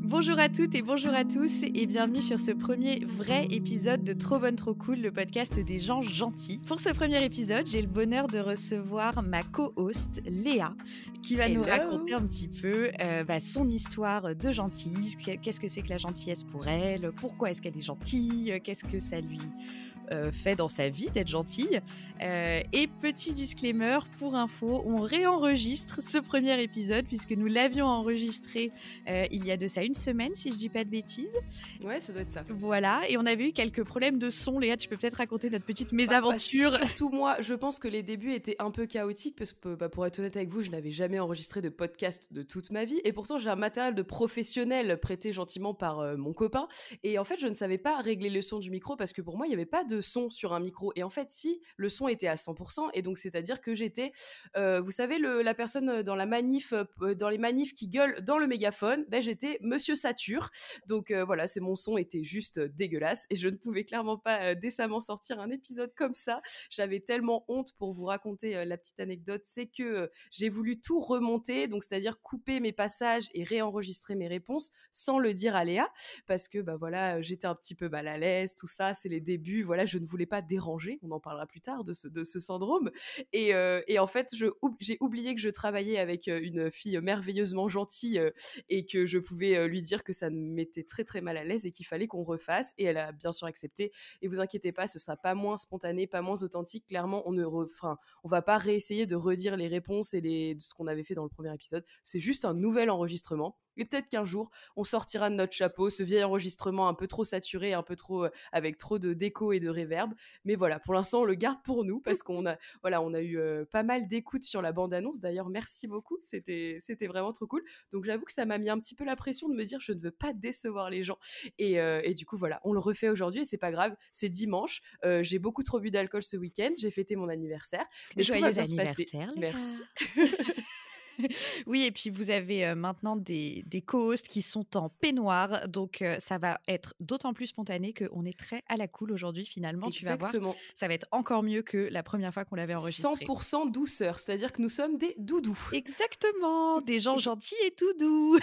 Bonjour à toutes et bonjour à tous et bienvenue sur ce premier vrai épisode de Trop Bonne Trop Cool, le podcast des gens gentils. Pour ce premier épisode, j'ai le bonheur de recevoir ma co-host Léa qui va nous raconter un petit peu son histoire de gentille, qu'est-ce que c'est que la gentillesse pour elle, pourquoi est-ce qu'elle est gentille, qu'est-ce que ça lui fait dans sa vie d'être gentille. Et petit disclaimer, pour info, on réenregistre ce premier épisode puisque nous l'avions enregistré il y a de ça une semaine, si je dis pas de bêtises. Ouais, ça doit être ça. Voilà, et on avait eu quelques problèmes de son. Léa, tu peux peut-être raconter notre petite mésaventure. Surtout moi, je pense que les débuts étaient un peu chaotiques parce que, pour être honnête avec vous, je n'avais jamais enregistré de podcast de toute ma vie. Et pourtant, j'ai un matériel de professionnel prêté gentiment par mon copain. Et en fait, je ne savais pas régler le son du micro parce que pour moi, il n'y avait pas de son sur un micro. Et en fait, si, le son était à 100%. Et donc, c'est-à-dire que j'étais, vous savez, la personne dans la manif, dans les manifs qui gueule dans le mégaphone, j'étais Monsieur Satur. Donc voilà, mon son était juste dégueulasse et je ne pouvais clairement pas décemment sortir un épisode comme ça. J'avais tellement honte. Pour vous raconter la petite anecdote, c'est que j'ai voulu tout remonter, donc c'est-à-dire couper mes passages et réenregistrer mes réponses sans le dire à Léa, parce que voilà, j'étais un petit peu mal à l'aise, tout ça, c'est les débuts, voilà, je ne voulais pas déranger, on en parlera plus tard de ce syndrome, et en fait, j'ai oublié que je travaillais avec une fille merveilleusement gentille et que je pouvais lui dire que ça me mettait très très mal à l'aise et qu'il fallait qu'on refasse, et elle a bien sûr accepté. Et vous inquiétez pas, ce sera pas moins spontané, pas moins authentique. Clairement, on va pas réessayer de redire les réponses et de ce qu'on avait fait dans le premier épisode. C'est juste un nouvel enregistrement. Et peut-être qu'un jour, on sortira de notre chapeau ce vieil enregistrement un peu trop saturé, un peu trop avec trop de déco et de réverb. Mais voilà, pour l'instant, on le garde pour nous parce qu'on a eu pas mal d'écoutes sur la bande-annonce. D'ailleurs, merci beaucoup, c'était vraiment trop cool. Donc j'avoue que ça m'a mis un petit peu la pression de me dire je ne veux pas décevoir les gens. Et du coup, voilà, on le refait aujourd'hui et c'est pas grave. C'est dimanche. J'ai beaucoup trop bu d'alcool ce week-end. J'ai fêté mon anniversaire. Mais Joyeux anniversaire, Léa. Merci. Oui, et puis vous avez maintenant des co-hosts qui sont en peignoir, donc ça va être d'autant plus spontané qu'on est très à la cool aujourd'hui finalement. Exactement. Tu vas voir, ça va être encore mieux que la première fois qu'on l'avait enregistré. 100% douceur, c'est-à-dire que nous sommes des doudous. Exactement, des gens gentils et tout doux.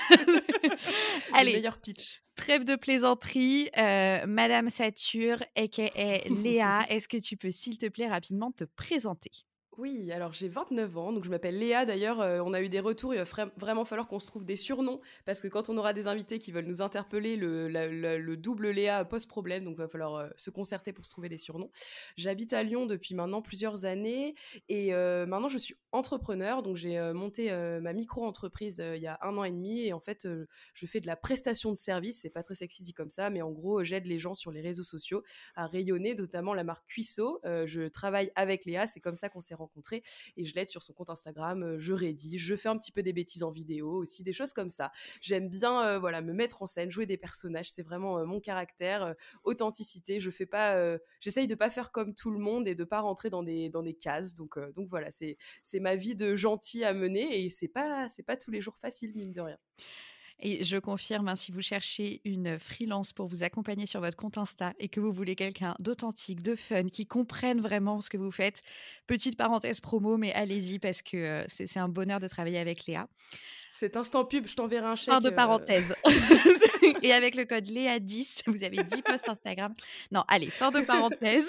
Allez, le meilleur pitch. Trêve de plaisanterie, Madame Satur, aka Léa, est-ce que tu peux s'il te plaît rapidement te présenter ? Oui, alors j'ai 29 ans, donc je m'appelle Léa. D'ailleurs, on a eu des retours, il va vraiment falloir qu'on se trouve des surnoms, parce que quand on aura des invités qui veulent nous interpeller, le double Léa pose problème, donc il va falloir se concerter pour se trouver des surnoms. J'habite à Lyon depuis maintenant plusieurs années, et maintenant je suis entrepreneur, donc j'ai monté ma micro-entreprise il y a 1 an et demi, et en fait je fais de la prestation de service, c'est pas très sexy dit comme ça, mais en gros j'aide les gens sur les réseaux sociaux à rayonner, notamment la marque Cuisseau. Je travaille avec Léa, c'est comme ça qu'on s'est rencontrés, et je l'aide sur son compte Instagram, je rédige, je fais un petit peu des bêtises en vidéo aussi, des choses comme ça. J'aime bien me mettre en scène, jouer des personnages, c'est vraiment mon caractère, authenticité. J'essaye de pas faire comme tout le monde et de pas rentrer dans des cases, donc voilà, c'est ma vie de gentil à mener, et c'est pas tous les jours facile, mine de rien. Et je confirme, si vous cherchez une freelance pour vous accompagner sur votre compte Insta et que vous voulez quelqu'un d'authentique, de fun, qui comprenne vraiment ce que vous faites, petite parenthèse promo, mais allez-y parce que c'est un bonheur de travailler avec Léa. Cet instant pub, je t'enverrai un chèque. Fin de parenthèse. Et avec le code Léa10, vous avez 10 posts Instagram. Non, allez, fin de parenthèse.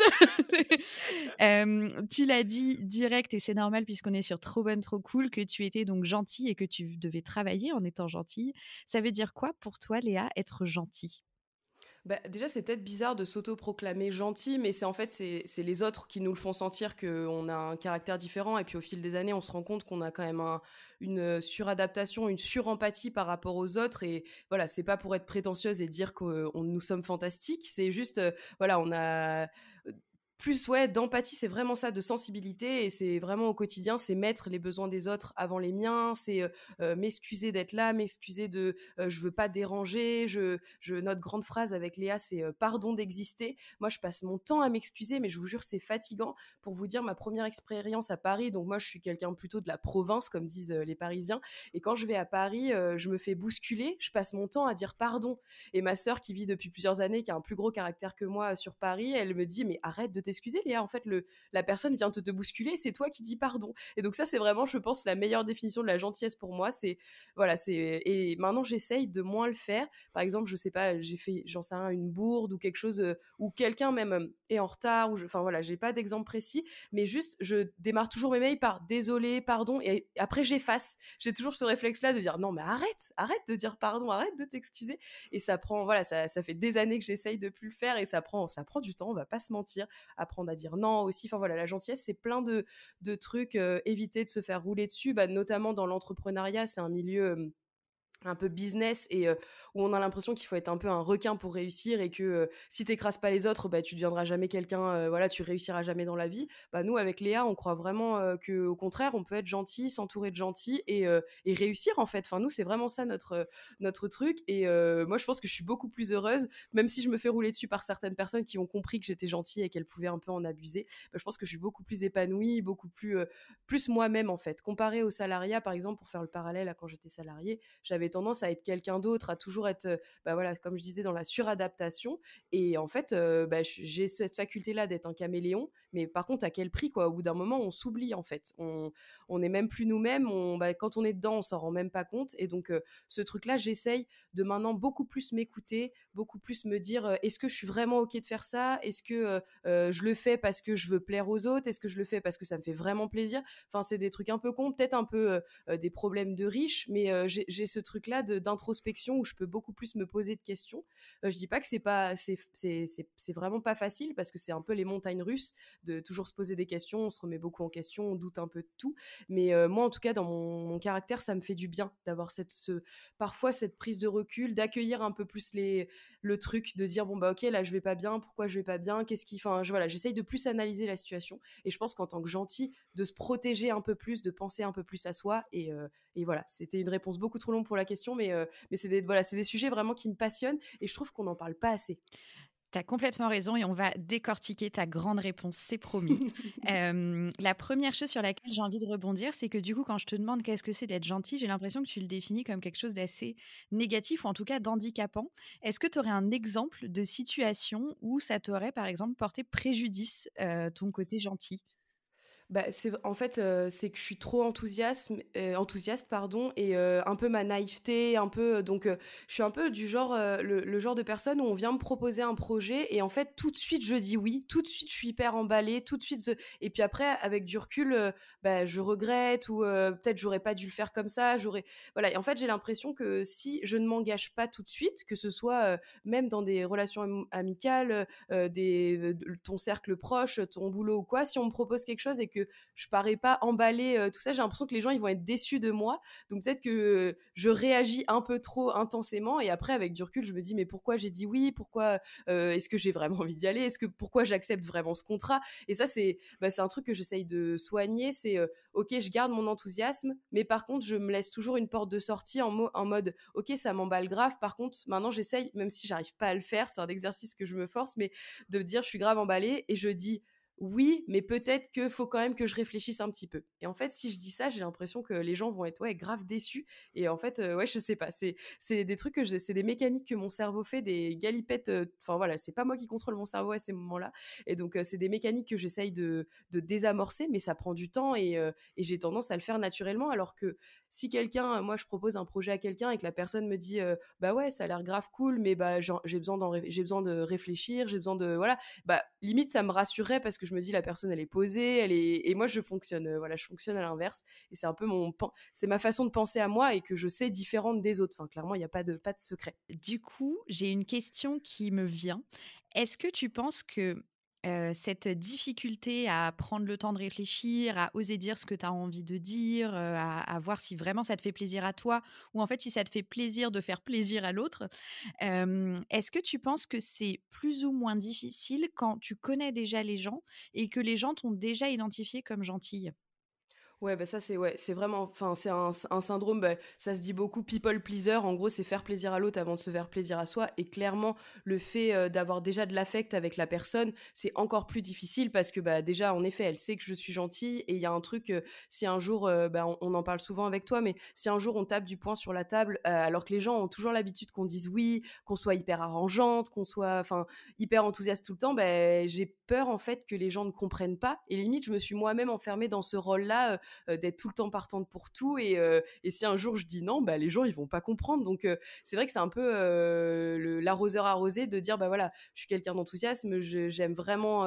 Tu l'as dit direct, et c'est normal puisqu'on est sur Trop Bonne Trop Cool, que tu étais donc gentille et que tu devais travailler en étant gentille. Ça veut dire quoi pour toi, Léa, être gentille ? Déjà, c'est peut-être bizarre de s'auto-proclamer gentil, mais c'est les autres qui nous le font sentir qu'on a un caractère différent, et puis au fil des années, on se rend compte qu'on a quand même une suradaptation, une surempathie par rapport aux autres, et voilà, c'est pas pour être prétentieuse et dire que nous sommes fantastiques, c'est juste, on a plus d'empathie, c'est vraiment ça, de sensibilité, et c'est vraiment au quotidien, c'est mettre les besoins des autres avant les miens, c'est m'excuser d'être là, m'excuser de je veux pas déranger, notre grande phrase avec Léa, c'est pardon d'exister. Moi, je passe mon temps à m'excuser, mais je vous jure, c'est fatigant. Pour vous dire, ma première expérience à Paris, donc moi je suis quelqu'un plutôt de la province, comme disent les Parisiens, et quand je vais à Paris, je me fais bousculer, je passe mon temps à dire pardon, et ma sœur qui vit depuis plusieurs années, qui a un plus gros caractère que moi sur Paris, elle me dit mais arrête de t'excuser, t'excuser, Léa. En fait, la personne vient te bousculer, c'est toi qui dis pardon. Et donc ça, c'est vraiment, je pense, la meilleure définition de la gentillesse pour moi. C'est voilà, et maintenant j'essaye de moins le faire. Par exemple, je sais pas, j'ai fait, j'en sais rien, une bourde ou quelque chose où quelqu'un même est en retard, enfin voilà, j'ai pas d'exemple précis, mais juste je démarre toujours mes mails par désolé, pardon, et après j'efface. J'ai toujours ce réflexe-là de dire non mais arrête de dire pardon, arrête de t'excuser. Et ça prend, voilà, ça fait des années que j'essaye de plus le faire et ça prend du temps, on va pas se mentir. Apprendre à dire non aussi. Enfin voilà, la gentillesse, c'est plein de trucs. Éviter de se faire rouler dessus, notamment dans l'entrepreneuriat, c'est un milieu un peu business et où on a l'impression qu'il faut être un peu un requin pour réussir et que si t'écrases pas les autres, tu deviendras jamais quelqu'un, voilà, tu réussiras jamais dans la vie. Nous, avec Léa, on croit vraiment que au contraire, on peut être gentil, s'entourer de gentils et réussir en fait. Enfin, nous, c'est vraiment ça notre truc. Et moi, je pense que je suis beaucoup plus heureuse, même si je me fais rouler dessus par certaines personnes qui ont compris que j'étais gentille et qu'elles pouvaient un peu en abuser. Je pense que je suis beaucoup plus épanouie, beaucoup plus moi-même en fait. Comparé au salariat, par exemple, pour faire le parallèle à quand j'étais salariée, j'avais tendance à être quelqu'un d'autre, à toujours être, voilà, comme je disais, dans la suradaptation. Et en fait, j'ai cette faculté-là d'être un caméléon, mais par contre, à quel prix, quoi? Au bout d'un moment, on s'oublie, en fait. On n'est même plus nous-mêmes. Quand on est dedans, on s'en rend même pas compte. Et donc, ce truc-là, j'essaye de maintenant beaucoup plus m'écouter, beaucoup plus me dire, est-ce que je suis vraiment OK de faire ça? Est-ce que je le fais parce que je veux plaire aux autres? Est-ce que je le fais parce que ça me fait vraiment plaisir? Enfin, c'est des trucs un peu cons, peut-être un peu des problèmes de riches, mais j'ai ce truc-là d'introspection où je peux beaucoup plus me poser de questions. Je dis pas que c'est vraiment pas facile parce que c'est un peu les montagnes russes de toujours se poser des questions, on se remet beaucoup en question, on doute un peu de tout. Mais moi, en tout cas, dans mon caractère, ça me fait du bien d'avoir parfois cette prise de recul, d'accueillir un peu plus le truc, de dire bon ok, là je vais pas bien, pourquoi je vais pas bien, voilà, j'essaye de plus analyser la situation. Et je pense qu'en tant que gentil, de se protéger un peu plus, de penser un peu plus à soi. Et voilà, c'était une réponse beaucoup trop longue pour la question, mais c'est des sujets vraiment qui me passionnent et je trouve qu'on n'en parle pas assez. T'as complètement raison et on va décortiquer ta grande réponse, c'est promis. La première chose sur laquelle j'ai envie de rebondir, c'est que du coup, quand je te demande qu'est-ce que c'est d'être gentil, j'ai l'impression que tu le définis comme quelque chose d'assez négatif ou en tout cas d'handicapant. Est-ce que tu aurais un exemple de situation où ça t'aurait, par exemple, porté préjudice, ton côté gentil? En fait, c'est que je suis trop enthousiaste, pardon, et un peu ma naïveté, un peu, donc je suis un peu du genre, le genre de personne où on vient me proposer un projet et en fait tout de suite je dis oui, tout de suite je suis hyper emballée, tout de suite et puis après avec du recul, je regrette ou peut-être j'aurais pas dû le faire comme ça, voilà. Et en fait, j'ai l'impression que si je ne m'engage pas tout de suite, que ce soit, même dans des relations amicales, ton cercle proche, ton boulot ou quoi, si on me propose quelque chose et que je parais pas emballée, tout ça, j'ai l'impression que les gens ils vont être déçus de moi. Donc peut-être que je réagis un peu trop intensément et après avec du recul je me dis mais pourquoi j'ai dit oui, pourquoi est-ce que j'ai vraiment envie d'y aller, pourquoi j'accepte vraiment ce contrat. Et ça c'est un truc que j'essaye de soigner, c'est ok, je garde mon enthousiasme, mais par contre je me laisse toujours une porte de sortie en mode ok, ça m'emballe grave, par contre maintenant j'essaye, même si j'arrive pas à le faire, c'est un exercice que je me force, mais de dire je suis grave emballée et je dis oui, mais peut-être qu'il faut quand même que je réfléchisse un petit peu. Et en fait, si je dis ça, j'ai l'impression que les gens vont être grave déçus. Et en fait, je sais pas. C'est des trucs c'est des mécaniques que mon cerveau fait, des galipettes. Enfin voilà, c'est pas moi qui contrôle mon cerveau à ces moments-là. Et donc, c'est des mécaniques que j'essaye de désamorcer, mais ça prend du temps et j'ai tendance à le faire naturellement. Alors que si moi, je propose un projet à quelqu'un et que la personne me dit, bah ouais, ça a l'air grave cool, mais j'ai besoin de réfléchir, j'ai besoin de, voilà, limite ça me rassurerait parce que je me dis la personne elle est posée, et moi je fonctionne je fonctionne à l'inverse et c'est un peu c'est ma façon de penser à moi et que je sais différente des autres. Enfin clairement, il y a pas de secret. Du coup, j'ai une question qui me vient. Est-ce que tu penses que, cette difficulté à prendre le temps de réfléchir, à oser dire ce que tu as envie de dire, à voir si vraiment ça te fait plaisir à toi ou en fait si ça te fait plaisir de faire plaisir à l'autre, est-ce que tu penses que c'est plus ou moins difficile quand tu connais déjà les gens et que les gens t'ont déjà identifiée comme gentille? Ouais, bah, ça, c'est vraiment enfin, c'est un syndrome, bah, ça se dit beaucoup people pleaser. En gros, c'est faire plaisir à l'autre avant de se faire plaisir à soi et clairement, le fait, d'avoir déjà de l'affect avec la personne, c'est encore plus difficile parce que, bah, déjà, en effet, elle sait que je suis gentille et il y a un truc, si un jour, bah, on en parle souvent avec toi, mais si un jour on tape du poing sur la table, alors que les gens ont toujours l'habitude qu'on dise oui, qu'on soit hyper arrangeante, qu'on soit enfin, hyper enthousiaste tout le temps, beh, j'ai peur, en fait, que les gens ne comprennent pas et limite, je me suis moi-même enfermée dans ce rôle-là, d'être tout le temps partante pour tout et si un jour je dis non, bah, les gens ils vont pas comprendre. Donc c'est vrai que c'est un peu l'arroseur arrosé de dire bah voilà, je suis quelqu'un d'enthousiasme, j'aime vraiment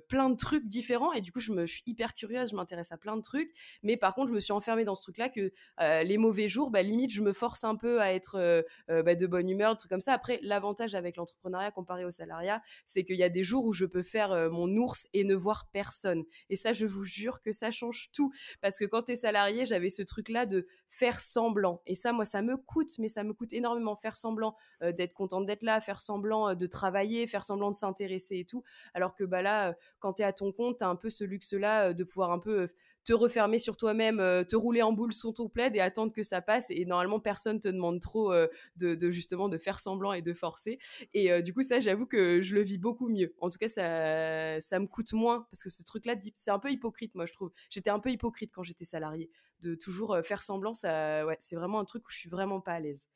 plein de trucs différents et du coup je suis hyper curieuse, je m'intéresse à plein de trucs, mais par contre je me suis enfermée dans ce truc-là que les mauvais jours, bah, limite je me force un peu à être bah, de bonne humeur, des trucs comme ça. Après l'avantage avec l'entrepreneuriat comparé au salariat, c'est qu'il y a des jours où je peux faire mon ours et ne voir personne. Et ça, je vous jure que ça change tout. Parce que quand tu es salarié, j'avais ce truc-là de faire semblant. Et ça, moi, ça me coûte, mais ça me coûte énormément faire semblant d'être contente d'être là, faire semblant de travailler, faire semblant de s'intéresser et tout. Alors que bah là, quand tu es à ton compte, tu as un peu ce luxe-là de pouvoir un peu te refermer sur toi-même, te rouler en boule sous ton plaid et attendre que ça passe. Et normalement, personne te demande trop justement de faire semblant et de forcer. Et du coup, ça, j'avoue que je le vis beaucoup mieux. En tout cas, ça me coûte moins parce que ce truc-là, c'est un peu hypocrite, moi, je trouve. J'étais un peu hypocrite quand j'étais salariée. De toujours faire semblant, ça, ouais, c'est vraiment un truc où je suis vraiment pas à l'aise.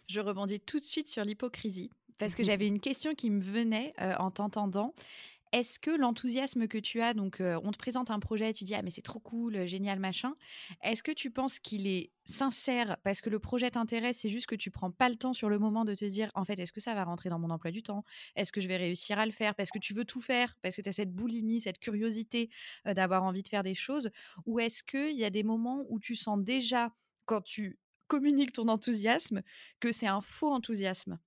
Je rebondis tout de suite sur l'hypocrisie parce que j'avais une question qui me venait en t'entendant. Est-ce que l'enthousiasme que tu as, donc on te présente un projet, tu dis ah mais c'est trop cool, génial machin. Est-ce que tu penses qu'il est sincère parce que le projet t'intéresse, c'est juste que tu prends pas le temps sur le moment de te dire en fait est-ce que ça va rentrer dans mon emploi du temps? Est-ce que je vais réussir à le faire? Parce que tu veux tout faire, parce que tu as cette boulimie, cette curiosité d'avoir envie de faire des choses? Ou est-ce qu'il y a des moments où tu sens déjà quand tu communiques ton enthousiasme que c'est un faux enthousiasme?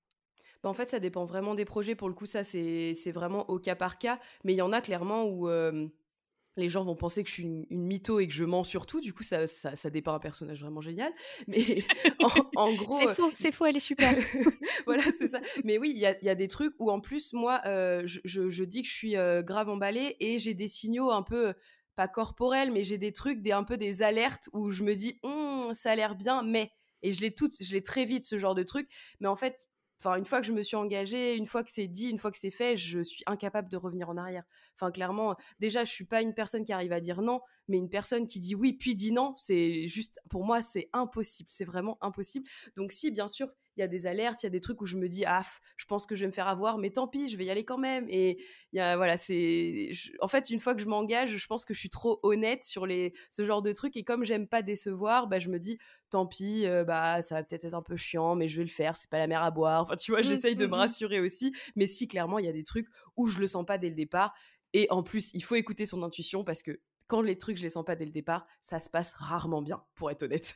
Bah, en fait, ça dépend vraiment des projets. Pour le coup, ça, c'est vraiment au cas par cas. Mais il y en a clairement où les gens vont penser que je suis une mytho et que je mens sur tout. Du coup, ça dépeint un personnage vraiment génial. Mais en gros, C'est faux, elle est super. voilà, c'est ça. Mais oui, il y a des trucs où en plus, moi, je dis que je suis grave emballée et j'ai des signaux un peu, pas corporels, mais j'ai des trucs, un peu des alertes où je me dis, ça a l'air bien, mais. Et je l'ai très vite, ce genre de truc. Mais en fait, enfin, une fois que je me suis engagée, une fois que c'est dit, une fois que c'est fait, je suis incapable de revenir en arrière. Enfin, clairement, déjà, je suis pas une personne qui arrive à dire non, mais une personne qui dit oui puis dit non, c'est juste, pour moi, c'est impossible. C'est vraiment impossible. Donc si, bien sûr, il y a des alertes, il y a des trucs où je me dis ah, je pense que je vais me faire avoir, mais tant pis, je vais y aller quand même. Et il y a voilà, en fait, une fois que je m'engage, je pense que je suis trop honnête sur ce genre de trucs. Et comme j'aime pas décevoir, bah je me dis tant pis, bah ça va peut-être être un peu chiant, mais je vais le faire. C'est pas la mer à boire. Enfin, tu vois, Mmh, j'essaye de mmh me mh. rassurer aussi. Mais si, clairement, il y a des trucs où je le sens pas dès le départ. Et en plus, il faut écouter son intuition parce que quand les trucs, je les sens pas dès le départ, ça se passe rarement bien, pour être honnête.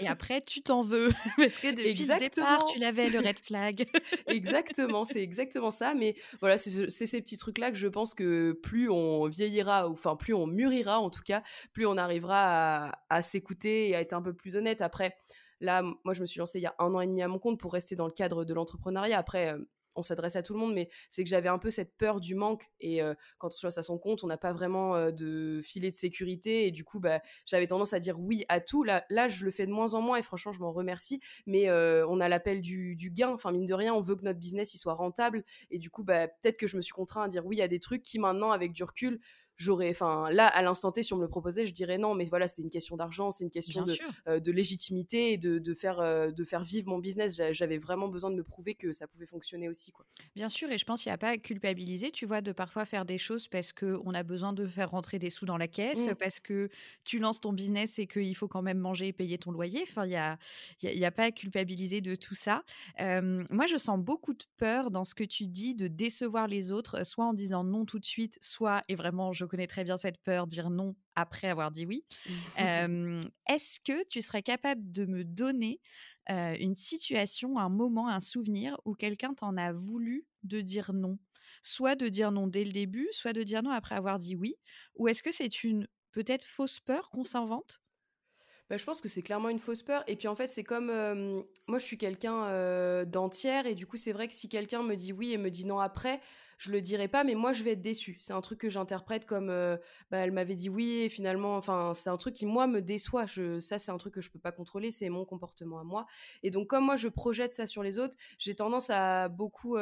Et après, tu t'en veux parce que depuis le départ, tu Exactement, l'avais le red flag. exactement, c'est exactement ça. Mais voilà, c'est ces petits trucs-là que je pense que plus on vieillira, ou enfin plus on mûrira en tout cas, plus on arrivera à s'écouter et à être un peu plus honnête. Après, là, moi, je me suis lancée il y a 1 an et demi à mon compte pour rester dans le cadre de l'entrepreneuriat. Après, on s'adresse à tout le monde, mais c'est que j'avais un peu cette peur du manque. Et quand on se lance à son compte, on n'a pas vraiment de filet de sécurité. Et du coup, bah, j'avais tendance à dire oui à tout. Là, je le fais de moins en moins et franchement, je m'en remercie. Mais on a l'appel du gain. Enfin, mine de rien, on veut que notre business il soit rentable. Et du coup, bah, peut-être que je me suis contraint à dire oui à des trucs qui maintenant, avec du recul, enfin, là, à l'instant T, si on me le proposait, je dirais non. Mais voilà, c'est une question d'argent, c'est une question Bien sûr. de légitimité et de faire vivre mon business. J'avais vraiment besoin de me prouver que ça pouvait fonctionner aussi, quoi. Bien sûr, et je pense qu'il y a pas à culpabiliser, tu vois, de parfois faire des choses parce qu'on a besoin de faire rentrer des sous dans la caisse, Mm. parce que tu lances ton business et qu'il faut quand même manger et payer ton loyer. Enfin, il y a pas à culpabiliser de tout ça. Moi, je sens beaucoup de peur dans ce que tu dis de décevoir les autres, soit en disant non tout de suite, soit, et vraiment, je connais très bien cette peur, dire non après avoir dit oui. Est-ce que tu serais capable de me donner une situation, un moment, un souvenir où quelqu'un t'en a voulu de dire non? Soit de dire non dès le début, soit de dire non après avoir dit oui? Ou est-ce que c'est une peut-être fausse peur qu'on s'invente? Bah, je pense que c'est clairement une fausse peur. Et puis en fait, c'est comme moi, je suis quelqu'un d'entière et du coup, c'est vrai que si quelqu'un me dit oui et me dit non après, je le dirai pas, mais moi, je vais être déçue. C'est un truc que j'interprète comme bah, elle m'avait dit oui et finalement, enfin, c'est un truc qui moi me déçoit. Ça, c'est un truc que je peux pas contrôler, c'est mon comportement à moi. Et donc, comme moi, je projette ça sur les autres, j'ai tendance à beaucoup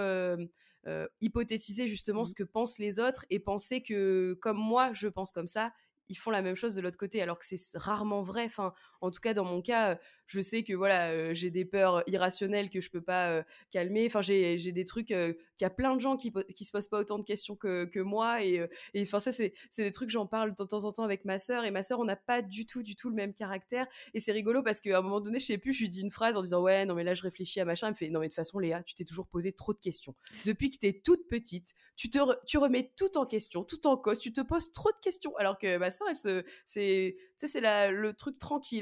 hypothétiser justement Mmh. ce que pensent les autres et penser que comme moi, je pense comme ça ils font la même chose de l'autre côté, alors que c'est rarement vrai. Enfin, en tout cas, dans mon cas, je sais que voilà, j'ai des peurs irrationnelles que je peux pas calmer. Enfin, j'ai des trucs qu'il y a plein de gens qui se posent pas autant de questions que moi. Et enfin, ça, c'est des trucs, j'en parle de temps en temps avec ma sœur. Et ma sœur, on n'a pas du tout le même caractère. Et c'est rigolo parce qu'à un moment donné, je sais plus, je lui dis une phrase en disant ouais, non, mais là, je réfléchis à machin. Elle me fait non, mais de toute façon, Léa, tu t'es toujours posé trop de questions. Depuis que t'es toute petite, tu remets tout en question, tout en cause, tu te poses trop de questions. Alors que ma sœur, c'est le truc tranquille.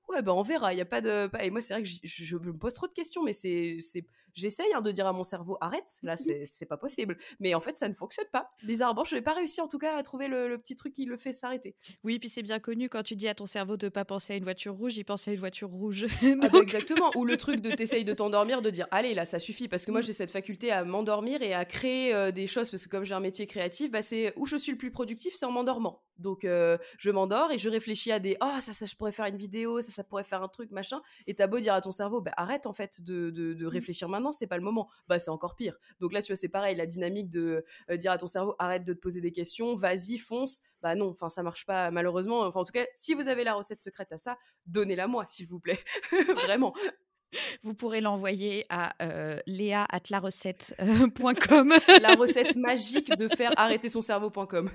Ouais, bah on verra, il y a pas de. Et moi, c'est vrai que je me pose trop de questions, mais j'essaye de dire à mon cerveau, arrête, là, c'est pas possible. Mais en fait, ça ne fonctionne pas. Bizarrement, je n'ai pas réussi en tout cas à trouver le petit truc qui le fait s'arrêter. Oui, puis c'est bien connu quand tu dis à ton cerveau de pas penser à une voiture rouge, il pense à une voiture rouge. Ah bah Donc, exactement. Ou le truc de t'essayes de t'endormir, de dire allez là ça suffit parce que moi mmh. j'ai cette faculté à m'endormir et à créer des choses parce que comme j'ai un métier créatif, bah c'est où je suis le plus productif, c'est en m'endormant. Donc je m'endors et je réfléchis à des ça je pourrais faire une vidéo, ça pourrait faire un truc machin. Et t'as beau dire à ton cerveau bah arrête en fait de Mmh. réfléchir maintenant, c'est pas le moment. Bah c'est encore pire. Donc là tu vois c'est pareil la dynamique de dire à ton cerveau arrête de te poser des questions, vas-y fonce. Bah non, enfin ça marche pas malheureusement. Enfin en tout cas si vous avez la recette secrète à ça, donnez-la moi s'il vous plaît. Vraiment. Vous pourrez l'envoyer à léa@larecette.com. La recette magique de faire arrêter son cerveau.com.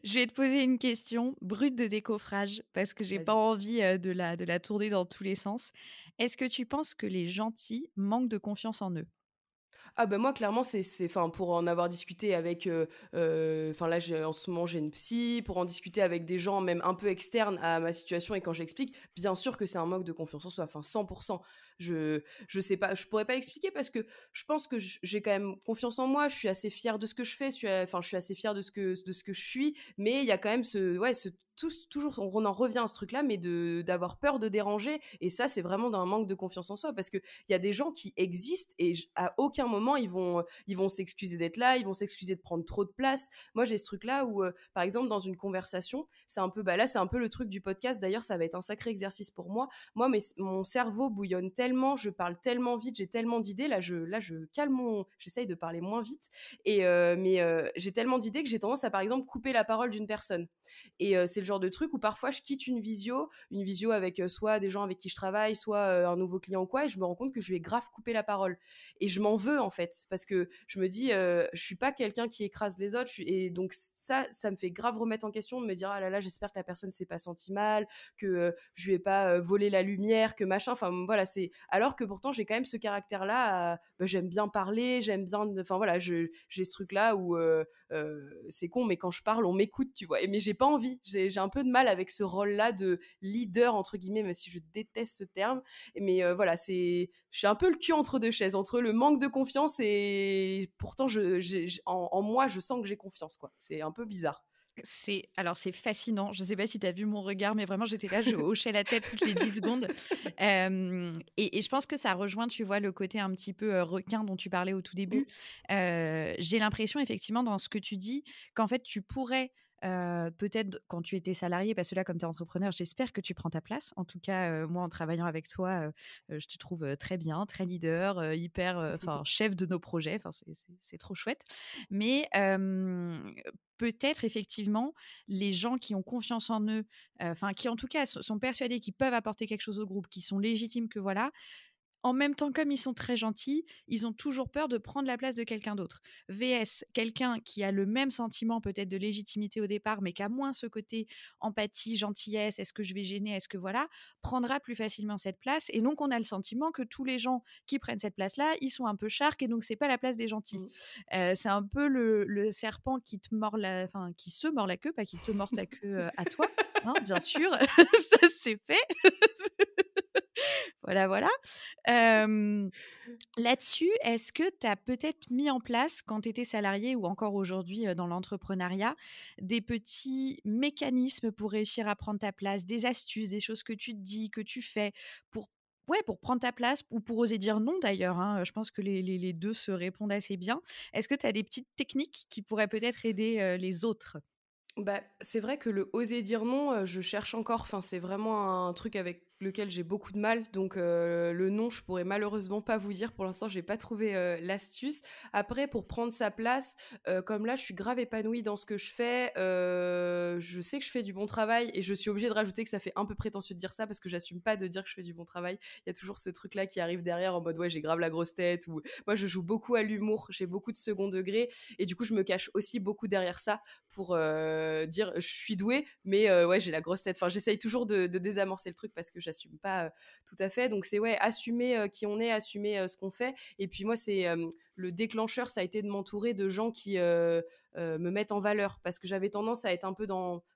Je vais te poser une question brute de décoffrage parce que j'ai pas Vas-y. envie, de la tourner dans tous les sens. Est-ce que tu penses que les gentils manquent de confiance en eux? Ah bah moi clairement enfin pour en avoir discuté avec enfin là en ce moment j'ai une psy pour en discuter avec des gens même un peu externes à ma situation et quand j'explique bien sûr que c'est un manque de confiance en soi enfin 100%. Je sais pas je pourrais pas l'expliquer parce que je pense que j'ai quand même confiance en moi, je suis assez fière de ce que je fais, je suis assez fière de ce que je suis, mais il y a quand même toujours on en revient à ce truc là mais de d'avoir peur de déranger et ça c'est vraiment d'un manque de confiance en soi parce que il y a des gens qui existent et à aucun moment ils vont s'excuser d'être là, ils vont s'excuser de prendre trop de place. Moi j'ai ce truc là où par exemple dans une conversation c'est un peu bah là c'est un peu le truc du podcast d'ailleurs ça va être un sacré exercice pour moi mais mon cerveau bouillonne tellement, je parle tellement vite, j'ai tellement d'idées là je calme j'essaye de parler moins vite mais j'ai tellement d'idées que j'ai tendance à par exemple couper la parole d'une personne et c'est le genre de truc où parfois je quitte une visio avec soit des gens avec qui je travaille, soit un nouveau client ou quoi, et je me rends compte que je lui ai grave coupé la parole. Et je m'en veux en fait, parce que je me dis, je suis pas quelqu'un qui écrase les autres, et donc ça me fait grave remettre en question, de me dire, ah là là, j'espère que la personne s'est pas sentie mal, que je lui ai pas volé la lumière, que machin, enfin voilà, c'est... Alors que pourtant j'ai quand même ce caractère-là, bah, j'aime bien parler, j'aime bien... Enfin voilà, j'ai ce truc-là où c'est con, mais quand je parle, on m'écoute, tu vois. Mais j'ai pas envie. J'ai un peu de mal avec ce rôle-là de leader, entre guillemets, même si je déteste ce terme. Mais voilà, je suis un peu le cul entre deux chaises, entre le manque de confiance et pourtant, en moi, je sens que j'ai confiance, quoi. C'est un peu bizarre. C'est fascinant. Je ne sais pas si tu as vu mon regard, mais vraiment, j'étais là, je hochais la tête toutes les 10 secondes. Et je pense que ça rejoint, tu vois, le côté un petit peu requin dont tu parlais au tout Mm. début. J'ai l'impression, effectivement, dans ce que tu dis, qu'en fait, tu pourrais, peut-être quand tu étais salarié, parce que là, comme tu es entrepreneur, j'espère que tu prends ta place. En tout cas, moi, en travaillant avec toi, je te trouve très bien, très leader, hyper, enfin, chef de nos projets. Enfin, c'est trop chouette. Mais peut-être effectivement, les gens qui ont confiance en eux, enfin qui en tout cas sont persuadés qu'ils peuvent apporter quelque chose au groupe, qui sont légitimes que voilà, en même temps, comme ils sont très gentils, ils ont toujours peur de prendre la place de quelqu'un d'autre. VS, quelqu'un qui a le même sentiment peut-être de légitimité au départ, mais qui a moins ce côté empathie, gentillesse, est-ce que je vais gêner, est-ce que voilà, prendra plus facilement cette place. Et donc, on a le sentiment que tous les gens qui prennent cette place-là, ils sont un peu charques et donc c'est pas la place des gentils. Mm. C'est un peu le serpent qui te mord enfin, qui se mord la queue, pas qui te mord ta queue à toi. Hein, bien sûr, ça c'est fait. Voilà, voilà. Hem, Là-dessus, est-ce que tu as peut-être mis en place, quand tu étais salarié ou encore aujourd'hui, dans l'entrepreneuriat, des petits mécanismes pour réussir à prendre ta place, des astuces, des choses que tu te dis, que tu fais pour ouais, pour prendre ta place ou pour oser dire non d'ailleurs, hein, je pense que les 2 se répondent assez bien. Est-ce que tu as des petites techniques qui pourraient peut-être aider, les autres? Bah, c'est vrai que le oser dire non, je cherche encore. Enfin, c'est vraiment un truc avec lequel j'ai beaucoup de mal. Donc, le non, je pourrais malheureusement pas vous dire. Pour l'instant, j'ai pas trouvé l'astuce. Après, pour prendre sa place, comme là, je suis grave épanouie dans ce que je fais. Je sais que je fais du bon travail et je suis obligée de rajouter que ça fait un peu prétentieux de dire ça parce que j'assume pas de dire que je fais du bon travail. Il y a toujours ce truc-là qui arrive derrière en mode ouais, j'ai grave la grosse tête ou moi, je joue beaucoup à l'humour, j'ai beaucoup de second degré et du coup, je me cache aussi beaucoup derrière ça pour dire je suis douée, mais ouais, j'ai la grosse tête. Enfin, j'essaye toujours de désamorcer le truc parce que j'assume pas tout à fait. Donc, c'est ouais, assumer qui on est, assumer ce qu'on fait. Et puis, moi, c'est le déclencheur, ça a été de m'entourer de gens qui me mettent en valeur parce que j'avais tendance à être un peu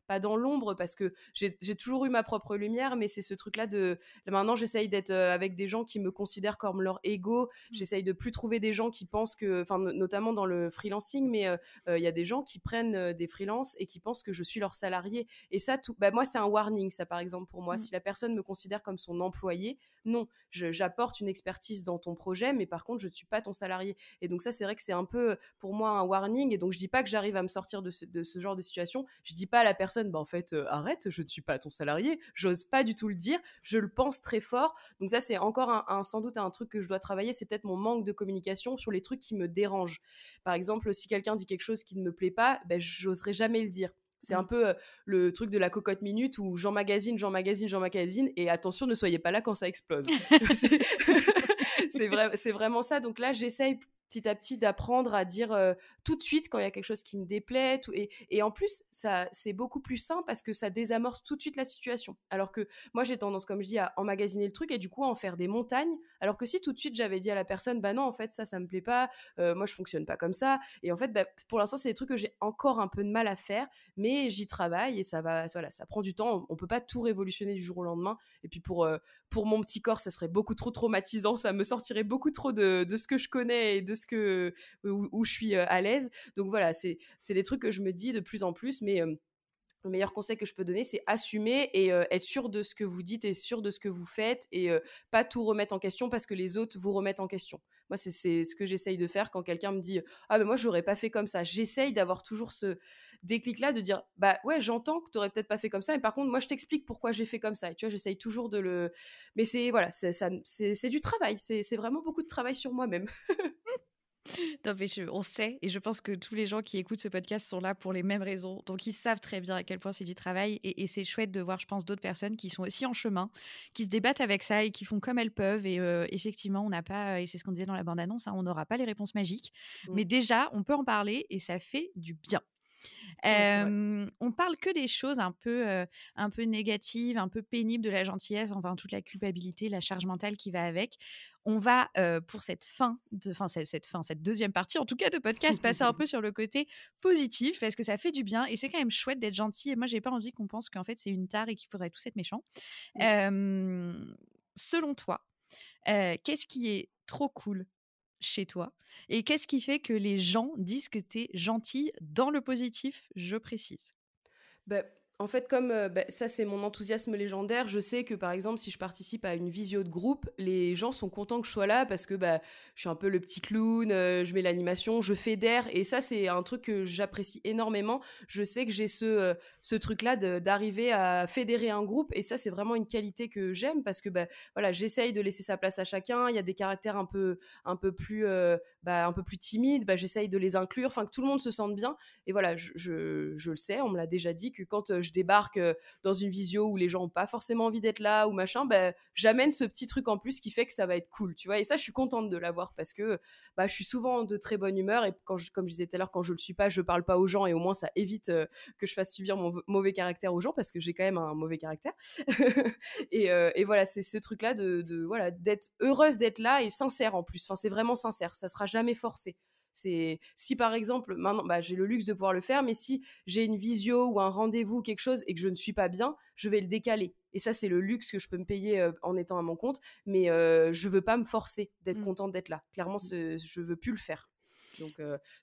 pas dans l'ombre parce que j'ai toujours eu ma propre lumière, mais c'est ce truc-là de maintenant j'essaye d'être avec des gens qui me considèrent comme leur ego. J'essaye de plus trouver des gens qui pensent que, enfin, notamment dans le freelancing, mais il y a des gens qui prennent des freelances et qui pensent que je suis leur salarié. Et ça, bah, moi, c'est un warning, ça, par exemple, pour moi. Mmh. Si la personne me considère comme son employé, non, j'apporte une expertise dans ton projet, mais par contre, je ne suis pas ton salarié. Et donc ça, c'est vrai que c'est un peu, pour moi, un warning. Et donc, je dis pas que j'arrive à me sortir de ce genre de situation. Je dis pas à la personne, bah, en fait, arrête, je ne suis pas ton salarié. J'ose pas du tout le dire. Je le pense très fort. Donc ça, c'est encore sans doute un truc que je dois travailler. C'est peut-être mon manque de communication sur les trucs qui me dérangent. Par exemple, si quelqu'un dit quelque chose qui ne me plaît pas, ben, j'oserais jamais le dire. C'est un Mmh. peu le truc de la cocotte minute où j'emmagasine, et attention, ne soyez pas là quand ça explose. Tu vois, c'est vraiment ça. Donc là, j'essaye petit à petit d'apprendre à dire tout de suite quand il y a quelque chose qui me déplaît. Et en plus, ça, c'est beaucoup plus sain parce que ça désamorce tout de suite la situation. Alors que moi, j'ai tendance, comme je dis, à emmagasiner le truc et du coup à en faire des montagnes. Alors que si tout de suite j'avais dit à la personne, bah non, en fait, ça me plaît pas, moi je fonctionne pas comme ça. Et en fait, bah, pour l'instant, c'est des trucs que j'ai encore un peu de mal à faire, mais j'y travaille et ça va, voilà, ça prend du temps. On peut pas tout révolutionner du jour au lendemain. Et puis pour mon petit corps, ça serait beaucoup trop traumatisant, ça me sortirait beaucoup trop de ce que je connais et de ce que où je suis à l'aise. Donc voilà, c'est des trucs que je me dis de plus en plus, mais le meilleur conseil que je peux donner, c'est assumer et être sûr de ce que vous dites et sûr de ce que vous faites et pas tout remettre en question parce que les autres vous remettent en question. Moi, c'est ce que j'essaye de faire quand quelqu'un me dit « Ah, ben moi, j'aurais pas fait comme ça ». J'essaye d'avoir toujours ce déclic-là de dire « Bah ouais, j'entends que t'aurais peut-être pas fait comme ça, mais par contre, moi, je t'explique pourquoi j'ai fait comme ça ». Et tu vois, j'essaye toujours de le... Mais c'est voilà, c'est du travail, c'est vraiment beaucoup de travail sur moi-même. Non, mais on sait, et je pense que tous les gens qui écoutent ce podcast sont là pour les mêmes raisons. Donc, ils savent très bien à quel point c'est du travail. Et c'est chouette de voir, je pense, d'autres personnes qui sont aussi en chemin, qui se débattent avec ça et qui font comme elles peuvent. Et effectivement, on n'a pas, et c'est ce qu'on disait dans la bande-annonce, hein, on n'aura pas les réponses magiques. Mm. Mais déjà, on peut en parler et ça fait du bien. Ouais, c'est vrai. On parle que des choses un peu négatives, un peu pénibles de la gentillesse, enfin toute la culpabilité, la charge mentale qui va avec. On va, pour cette deuxième partie, en tout cas de podcast, passer un peu sur le côté positif parce que ça fait du bien et c'est quand même chouette d'être gentil et moi j'ai pas envie qu'on pense qu'en fait c'est une tare et qu'il faudrait tous être méchants. Mm. Selon toi, qu'est-ce qui est trop cool chez toi? Et qu'est-ce qui fait que les gens disent que tu es gentille dans le positif, je précise? Bah, en fait, comme bah, ça, c'est mon enthousiasme légendaire, je sais que par exemple, si je participe à une visio de groupe, les gens sont contents que je sois là parce que bah, je suis un peu le petit clown, je mets l'animation, je fédère. Et ça, c'est un truc que j'apprécie énormément. Je sais que j'ai ce truc-là d'arriver à fédérer un groupe. Et ça, c'est vraiment une qualité que j'aime parce que bah, voilà, j'essaye de laisser sa place à chacun. Il y a des caractères un peu plus timides. Bah, j'essaye de les inclure, enfin que tout le monde se sente bien. Et voilà, je le sais, on me l'a déjà dit que quand je débarque dans une visio où les gens n'ont pas forcément envie d'être là ou machin, bah, j'amène ce petit truc en plus qui fait que ça va être cool, tu vois. Et ça, je suis contente de l'avoir parce que bah, je suis souvent de très bonne humeur et comme je disais tout à l'heure, quand je le suis pas, je parle pas aux gens et au moins ça évite que je fasse subir mon mauvais caractère aux gens parce que j'ai quand même un mauvais caractère. Et voilà, c'est ce truc-là voilà, d'être heureuse d'être là et sincère en plus. Enfin, c'est vraiment sincère, ça sera jamais forcé. C'est si par exemple maintenant bah, j'ai le luxe de pouvoir le faire, mais si j'ai une visio ou un rendez-vous quelque chose et que je ne suis pas bien, je vais le décaler et ça c'est le luxe que je peux me payer en étant à mon compte, mais je veux pas me forcer d'être contente d'être là. Clairement, je veux plus le faire. Donc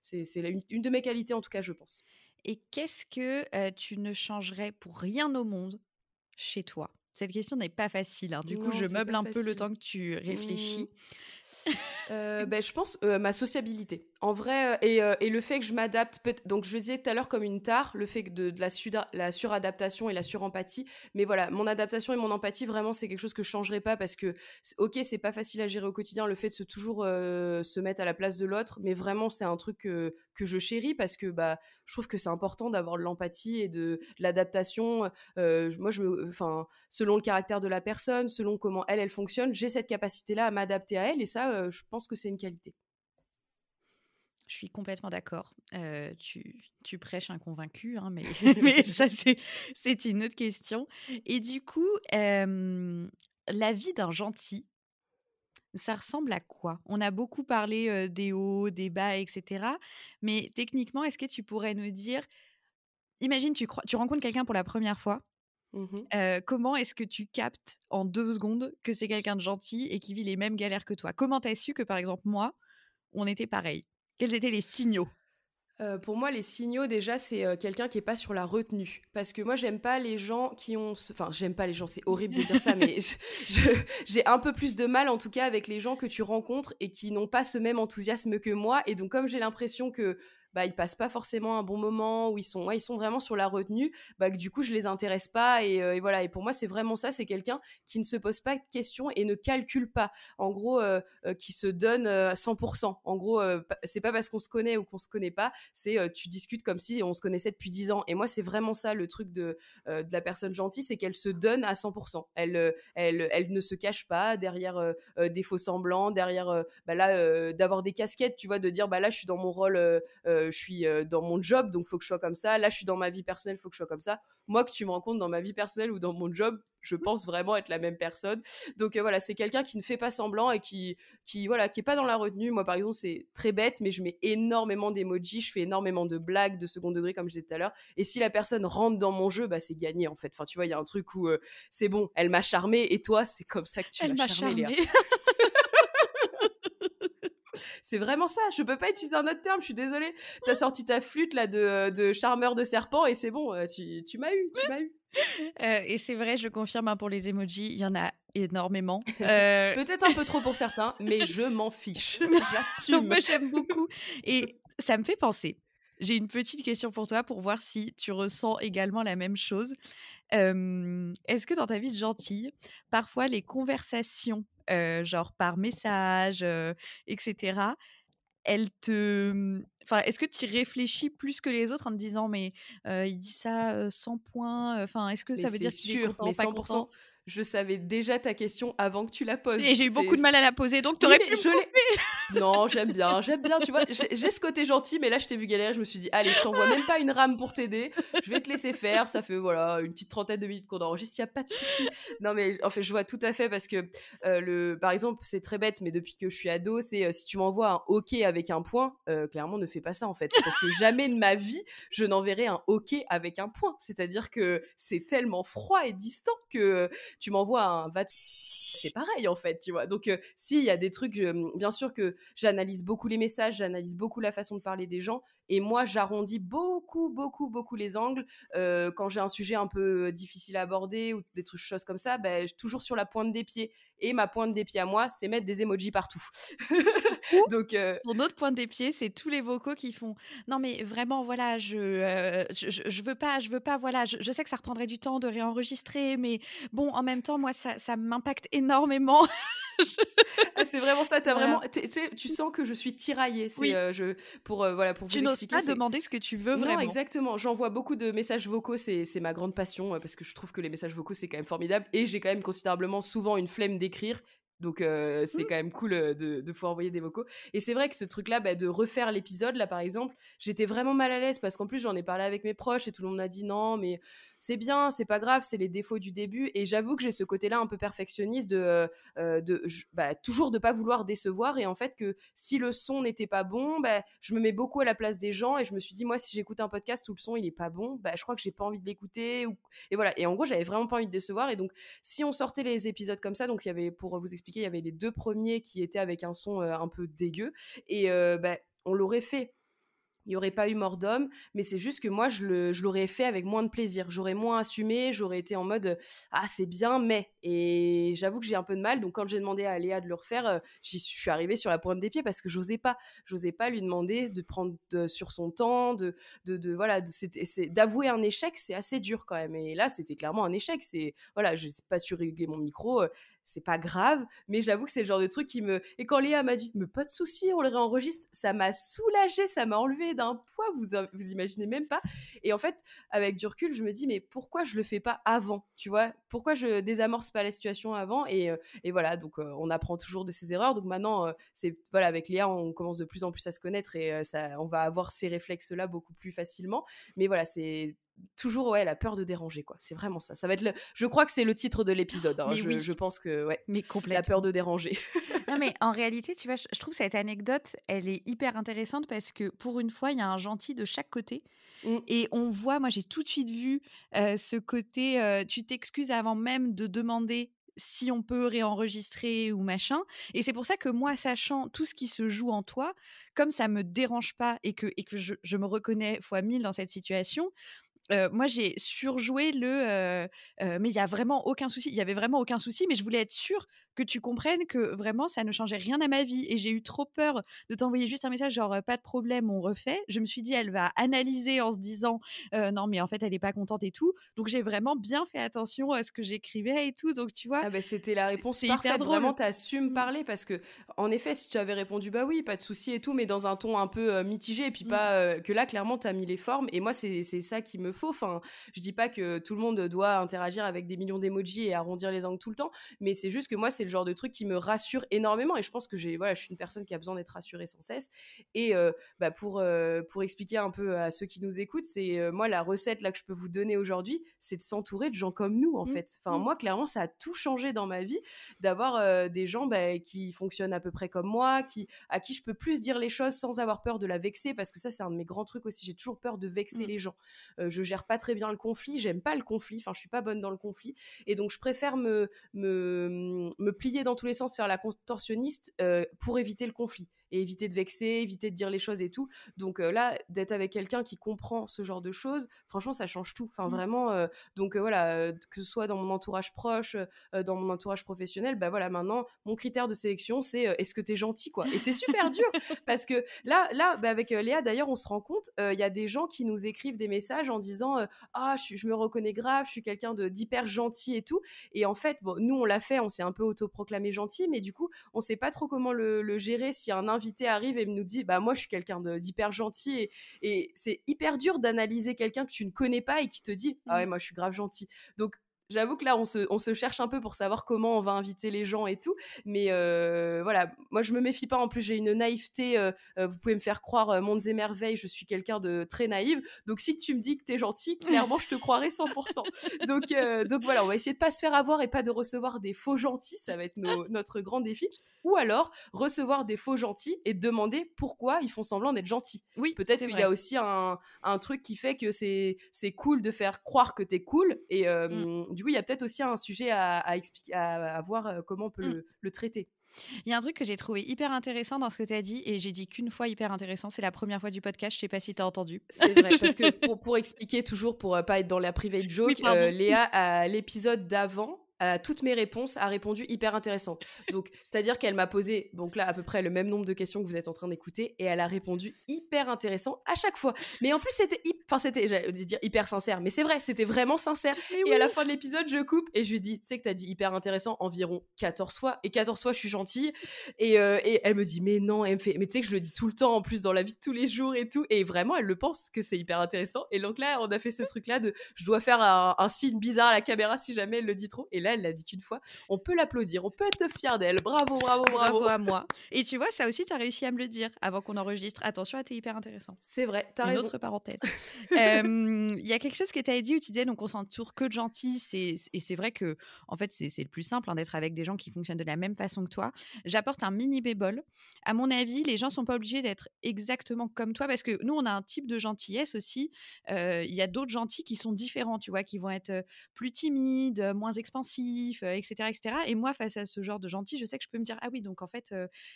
c'est une de mes qualités en tout cas, je pense. Et qu'est-ce que tu ne changerais pour rien au monde chez toi? Cette question n'est pas facile, hein. Du coup, Non, je c'est meuble pas un peu le facile. temps que tu Mmh. réfléchis. Je pense ma sociabilité. En vrai, et le fait que je m'adapte, donc je le disais tout à l'heure comme une tare, le fait que de la suradaptation et la surempathie. Mais voilà, mon adaptation et mon empathie, vraiment, c'est quelque chose que je changerais pas parce que, ok, c'est pas facile à gérer au quotidien, le fait de toujours se mettre à la place de l'autre, mais vraiment, c'est un truc que je chéris parce que bah, je trouve que c'est important d'avoir de l'empathie et de l'adaptation. Moi, enfin, selon le caractère de la personne, selon comment elle fonctionne, j'ai cette capacité-là à m'adapter à elle, et ça, je pense que c'est une qualité. Je suis complètement d'accord. Tu prêches un convaincu, hein, mais mais ça, c'est une autre question. Et du coup, la vie d'un gentil, ça ressemble à quoi? On a beaucoup parlé, des hauts, des bas et cetera, mais techniquement, est-ce que tu pourrais nous dire imagine tu rencontres quelqu'un pour la première fois, Mmh. comment est-ce que tu captes en 2 secondes que c'est quelqu'un de gentil et qui vit les mêmes galères que toi? Comment tu as su que, par exemple, moi, on était pareil? Quels étaient les signaux? Pour moi, les signaux, déjà, c'est quelqu'un qui est pas sur la retenue. Parce que moi, j'aime pas les gens qui ont enfin, j'aime pas les gens, c'est horrible de dire ça, mais j'ai un peu plus de mal, en tout cas, avec les gens que tu rencontres et qui n'ont pas ce même enthousiasme que moi. Et donc, comme j'ai l'impression que, bah, ils passent pas forcément un bon moment, ou ils sont vraiment sur la retenue, bah, que du coup, je les intéresse pas, et voilà. Et pour moi, c'est vraiment ça, c'est quelqu'un qui ne se pose pas de questions et ne calcule pas. En gros, qui se donne à 100%. En gros, c'est pas parce qu'on se connaît ou qu'on se connaît pas, c'est tu discutes comme si on se connaissait depuis 10 ans. Et moi, c'est vraiment ça le truc de la personne gentille, c'est qu'elle se donne à 100%. Elle ne se cache pas derrière des faux semblants, derrière bah là, d'avoir des casquettes, tu vois, de dire bah là, je suis dans mon rôle, je suis dans mon job, donc faut que je sois comme ça. Là, je suis dans ma vie personnelle, faut que je sois comme ça. Moi, que tu me rencontres dans ma vie personnelle ou dans mon job, je pense vraiment être la même personne. Donc voilà, c'est quelqu'un qui ne fait pas semblant et qui voilà, qui est pas dans la retenue. Moi, par exemple, c'est très bête, mais je mets énormément d'emojis, je fais énormément de blagues de second degré, comme je disais tout à l'heure. Et si la personne rentre dans mon jeu, bah c'est gagné en fait. Enfin, tu vois, il y a un truc où c'est bon, elle m'a charmé, et toi, c'est comme ça que tu Elle m'as m'a charmé, Léa. charmée. C'est vraiment ça. Je peux pas utiliser un autre terme. Je suis désolée. T'as sorti ta flûte là de charmeur de serpent, et c'est bon. Tu m'as eu, tu m'as eu. Et c'est vrai, je confirme, hein, pour les emojis, il y en a énormément. Peut-être un peu trop pour certains, mais je m'en fiche. J'assume. Moi, j'aime beaucoup et ça me fait penser, j'ai une petite question pour toi pour voir si tu ressens également la même chose. Est-ce que dans ta vie de gentille, parfois les conversations, genre par message, et cetera, elles te, enfin, est-ce que tu y réfléchis plus que les autres en te disant: «Mais, il dit ça, sans point, enfin, est-ce que Mais ça veut c'est dire qu'il est sûr, content, mais pas 100%. content?» Je savais déjà ta question avant que tu la poses. Et j'ai eu beaucoup de mal à la poser, donc tu Oui, aurais pu mais me je l'ai. couper. Non, j'aime bien, tu vois. J'ai ce côté gentil, mais là, je t'ai vu galérer, je me suis dit, allez, je t'envoie même pas une rame pour t'aider. Je vais te laisser faire. Ça fait, voilà, une petite trentaine de minutes qu'on enregistre, il n'y a pas de souci. Non, mais en fait, je vois tout à fait parce que, par exemple, c'est très bête, mais depuis que je suis ado, c'est si tu m'envoies un OK avec un point, clairement, ne fais pas ça, en fait. Parce que jamais de ma vie, je n'enverrai un OK avec un point. C'est-à-dire que c'est tellement froid et distant que tu m'envoies un va, c'est pareil en fait, tu vois. Donc si, il y a des trucs, bien sûr que j'analyse beaucoup les messages, j'analyse beaucoup la façon de parler des gens, et moi j'arrondis beaucoup beaucoup beaucoup les angles quand j'ai un sujet un peu difficile à aborder ou des trucs, choses comme ça, ben toujours sur la pointe des pieds, et ma pointe des pieds à moi, c'est mettre des emojis partout. Ou Donc ton autre point des pieds, c'est tous les vocaux qui font: «Non mais vraiment voilà, je veux pas voilà, je sais que ça reprendrait du temps de réenregistrer, mais bon en même temps moi ça m'impacte énormément». ah, c'est vraiment ça, Voilà. tu sens que je suis tiraillée, Oui, voilà, pour tu vous n'oses expliquer, pas c'est. demander ce que tu veux Non, vraiment. exactement. J'envoie beaucoup de messages vocaux, c'est ma grande passion, parce que je trouve que les messages vocaux, c'est quand même formidable, et j'ai quand même considérablement souvent une flemme d'écrire. Donc c'est Mmh. quand même cool de pouvoir envoyer des vocaux. Et c'est vrai que ce truc-là, bah, de refaire l'épisode, là par exemple, j'étais vraiment mal à l'aise parce qu'en plus j'en ai parlé avec mes proches et tout le monde m'a dit non, mais c'est bien, c'est pas grave, c'est les défauts du début. Et j'avoue que j'ai ce côté-là un peu perfectionniste toujours de pas vouloir décevoir. Et en fait, que si le son n'était pas bon, je me mets beaucoup à la place des gens. Et je me suis dit, moi, si j'écoute un podcast où le son il est pas bon, je crois que j'ai pas envie de l'écouter. Et voilà. Et en gros, j'avais vraiment pas envie de décevoir. Et donc, si on sortait les épisodes comme ça, donc il y avait, pour vous expliquer, il y avait les 2 premiers qui étaient avec un son un peu dégueu. Et on l'aurait fait. Il n'y aurait pas eu mort d'homme, mais c'est juste que moi, je l'aurais fait avec moins de plaisir. J'aurais moins assumé, j'aurais été en mode ah, c'est bien, mais. Et j'avoue que j'ai un peu de mal. Donc, quand j'ai demandé à Léa de le refaire, je suis arrivée sur la pointe des pieds parce que j'osais pas. J'osais pas lui demander de prendre sur son temps, voilà, d'avouer un échec, c'est assez dur quand même. Et là, c'était clairement un échec. Voilà, je n'ai pas su régler mon micro. C'est pas grave, mais j'avoue que c'est le genre de truc qui me... Et quand Léa m'a dit, mais pas de souci, on le réenregistre, ça m'a soulagée, ça m'a enlevé d'un poids, vous imaginez même pas. Et en fait, avec du recul, je me dis, mais pourquoi je le fais pas avant, tu vois? Pourquoi je désamorce pas la situation avant? Et voilà, donc on apprend toujours de ses erreurs. Donc maintenant, voilà, avec Léa, on commence de plus en plus à se connaître et on va avoir ces réflexes-là beaucoup plus facilement. Mais voilà, c'est toujours la peur de déranger, quoi. C'est vraiment ça. Ça va être je crois que c'est le titre de l'épisode. Hein. Je pense que mais complètement. La peur de déranger. Non, mais en réalité, tu vois, je trouve cette anecdote, elle est hyper intéressante parce que pour une fois, il y a un gentil de chaque côté. Et on voit, moi j'ai tout de suite vu ce côté, tu t'excuses avant même de demander si on peut réenregistrer ou machin. Et c'est pour ça que moi, sachant tout ce qui se joue en toi, comme ça me dérange pas et que je me reconnais fois 1000 dans cette situation, moi, j'ai surjoué mais il y a vraiment aucun souci. Il y avait vraiment aucun souci, mais je voulais être sûre que tu comprennes que vraiment ça ne changeait rien à ma vie et j'ai eu trop peur de t'envoyer juste un message genre, «Pas de problème, on refait». Je me suis dit: «Elle va analyser en se disant, non mais en fait elle est pas contente et tout». Donc j'ai vraiment bien fait attention à ce que j'écrivais et tout. Donc tu vois, c'était la réponse c'est parfaite. hyper drôle. Vraiment, t'as su me parler parce que, en effet, si tu avais répondu bah oui, pas de souci et tout, mais dans un ton un peu mitigé et puis pas que là, clairement, t'as mis les formes. Et moi, c'est ça qu'il me faut. Enfin, je dis pas que tout le monde doit interagir avec des millions d'emojis et arrondir les angles tout le temps, mais c'est juste que moi, c'est le genre de truc qui me rassure énormément. Et je pense que je suis une personne qui a besoin d'être rassurée sans cesse. Et pour expliquer un peu à ceux qui nous écoutent, c'est moi la recette là que je peux vous donner aujourd'hui, c'est de s'entourer de gens comme nous en fait. Enfin moi clairement ça a tout changé dans ma vie d'avoir des gens qui fonctionnent à peu près comme moi, à qui je peux plus dire les choses sans avoir peur de la vexer, parce que ça c'est un de mes grands trucs aussi, j'ai toujours peur de vexer les gens. Je gère pas très bien le conflit, j'aime pas le conflit, enfin je suis pas bonne dans le conflit, et donc je préfère me plier dans tous les sens, faire la contorsionniste pour éviter le conflit et éviter de vexer, éviter de dire les choses et tout. Donc là, d'être avec quelqu'un qui comprend ce genre de choses, franchement, ça change tout. Enfin, vraiment, donc voilà, que ce soit dans mon entourage proche, dans mon entourage professionnel, voilà, maintenant, mon critère de sélection, c'est est-ce que t'es gentil, quoi. Et c'est super dur, parce que là avec Léa, d'ailleurs, on se rend compte, il y a des gens qui nous écrivent des messages en disant ah, je me reconnais grave, je suis quelqu'un d'hyper gentil et tout. Et en fait, bon, nous, on l'a fait, on s'est un peu autoproclamé gentil, mais du coup, on sait pas trop comment le gérer si un invité arrive et nous dit moi je suis quelqu'un d'hyper gentil, et c'est hyper dur d'analyser quelqu'un que tu ne connais pas et qui te dit ah ouais, moi je suis grave gentil. Donc j'avoue que là, on se cherche un peu pour savoir comment on va inviter les gens et tout. Mais voilà, moi, je me méfie pas. En plus, j'ai une naïveté. Vous pouvez me faire croire mondes et merveilles. Je suis quelqu'un de très naïve. Donc, si tu me dis que t'es gentil, clairement, je te croirai 100%. Donc voilà, on va essayer de pas se faire avoir et pas de recevoir des faux gentils. Ça va être notre grand défi. Ou alors, recevoir des faux gentils et demander pourquoi ils font semblant d'être gentils. Oui, peut-être qu'il y a aussi un truc qui fait que c'est cool de faire croire que t'es cool. Et du coup, il y a peut-être aussi un sujet à expliquer, à voir comment on peut le traiter. Il y a un truc que j'ai trouvé hyper intéressant dans ce que tu as dit, et j'ai dit qu'une fois hyper intéressant, c'est la première fois du podcast, je sais pas si tu as entendu. C'est vrai, parce que pour expliquer toujours, pour pas être dans la private joke, Léa, à l'épisode d'avant, à toutes mes réponses, a répondu hyper intéressant. Donc, c'est-à-dire qu'elle m'a posé, donc là, à peu près le même nombre de questions que vous êtes en train d'écouter, et elle a répondu hyper intéressant à chaque fois. Mais en plus, c'était, j'allais dire hyper sincère, mais c'est vrai, c'était vraiment sincère. Et à la fin de l'épisode, je coupe, et je lui dis, tu sais que t'as dit hyper intéressant environ 14 fois, et 14 fois, je suis gentille. Et elle me dit, mais non, elle me fait, mais tu sais que je le dis tout le temps, en plus, dans la vie de tous les jours et tout. Et vraiment, elle le pense que c'est hyper intéressant. Et donc là, on a fait ce truc-là je dois faire un signe bizarre à la caméra si jamais elle le dit trop. Et là, elle l'a dit qu'une fois. On peut l'applaudir, on peut être fier d'elle. Bravo, bravo, bravo. Bravo à moi. Et tu vois, ça aussi, tu as réussi à me le dire avant qu'on enregistre. Attention, t'es hyper intéressant. C'est vrai, t'as Une raison. autre parenthèse. Il y a quelque chose que tu as dit où tu disais donc on s'entoure que de gentils. Et c'est vrai que en fait, c'est le plus simple d'être avec des gens qui fonctionnent de la même façon que toi. J'apporte un mini bémol. À mon avis, les gens sont pas obligés d'être exactement comme toi parce que nous, on a un type de gentillesse aussi. Il y a d'autres gentils qui sont différents, tu vois, qui vont être plus timides, moins expansifs, etc., etc. Et moi, face à ce genre de gentil, je sais que je peux me dire ah oui, donc en fait,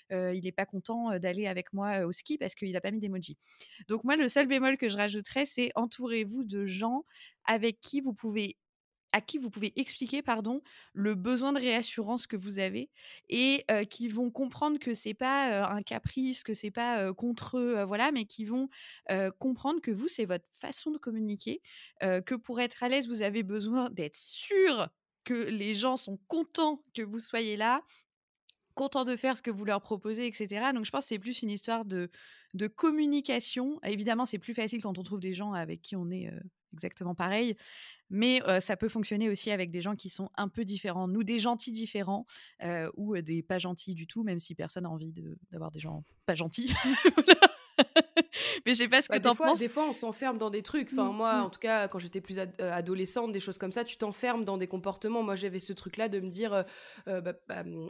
il est pas content d'aller avec moi au ski parce qu'il a pas mis d'emoji. Donc moi, le seul bémol que je rajouterais, c'est entourez-vous de gens avec qui vous pouvez à qui vous pouvez expliquer le besoin de réassurance que vous avez et qui vont comprendre que c'est pas, un caprice, que c'est pas, contre eux, voilà, mais qui vont, comprendre que vous, c'est votre façon de communiquer, que pour être à l'aise, vous avez besoin d'être sûr que les gens sont contents que vous soyez là, contents de faire ce que vous leur proposez, et cetera. Donc je pense que c'est plus une histoire de communication. Évidemment, c'est plus facile quand on trouve des gens avec qui on est, exactement pareil, mais ça peut fonctionner aussi avec des gens qui sont un peu différents. Nous, des gentils différents, ou des pas gentils du tout, même si personne n'a envie d'avoir des gens pas gentils. Voilà. Mais je sais pas ce que Bah, tu en penses? des fois, on s'enferme dans des trucs. Enfin, moi, en tout cas, quand j'étais plus adolescente, des choses comme ça, tu t'enfermes dans des comportements. Moi, j'avais ce truc-là de me dire,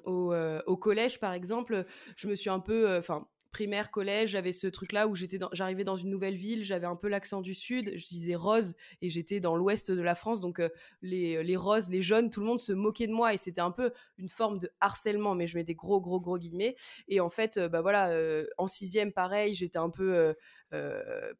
au collège, par exemple, je me suis un peu... Enfin, primaire, collège, j'avais ce truc-là où j'arrivais dans une nouvelle ville, j'avais un peu l'accent du sud, je disais rose, et j'étais dans l'ouest de la France, donc les roses, les jaunes, tout le monde se moquait de moi, et c'était un peu une forme de harcèlement, mais je mets des gros, gros, gros guillemets. Et en fait, en sixième, pareil, j'étais un peu...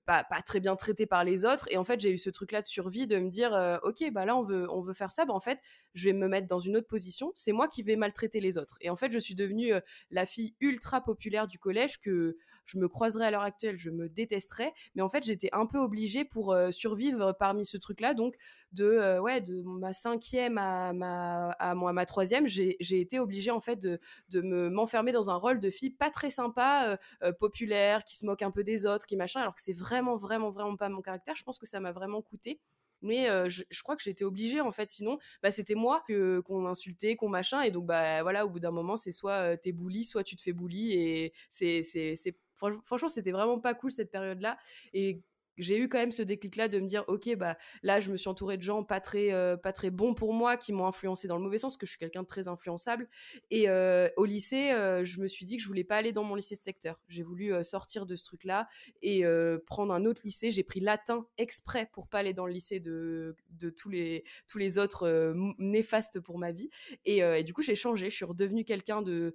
pas très bien traitée par les autres, et en fait j'ai eu ce truc là de survie de me dire ok, bah là on veut faire ça, bah en fait je vais me mettre dans une autre position, c'est moi qui vais maltraiter les autres. Et en fait je suis devenue la fille ultra populaire du collège que je me croiserais à l'heure actuelle, je me détesterais, mais en fait j'étais un peu obligée pour survivre parmi ce truc là. Donc de ma cinquième à ma troisième, j'ai été obligée en fait de m'enfermer dans un rôle de fille pas très sympa, populaire, qui se moque un peu des autres, qui machin, alors que c'est vraiment, vraiment, vraiment pas mon caractère. Je pense que ça m'a vraiment coûté. Mais je crois que j'étais obligée, en fait, sinon c'était moi qu'on insultait, qu'on machin, et donc bah voilà, au bout d'un moment c'est soit t'es bully, soit tu te fais bully, et franchement c'était vraiment pas cool cette période là. Et j'ai eu quand même ce déclic là de me dire ok, bah là je me suis entourée de gens pas très bons pour moi, qui m'ont influencé dans le mauvais sens, parce que je suis quelqu'un de très influençable. Et au lycée, je me suis dit que je voulais pas aller dans mon lycée de secteur, j'ai voulu sortir de ce truc là et prendre un autre lycée. J'ai pris latin exprès pour pas aller dans le lycée de tous les autres néfastes pour ma vie. Et du coup j'ai changé, je suis redevenue quelqu'un de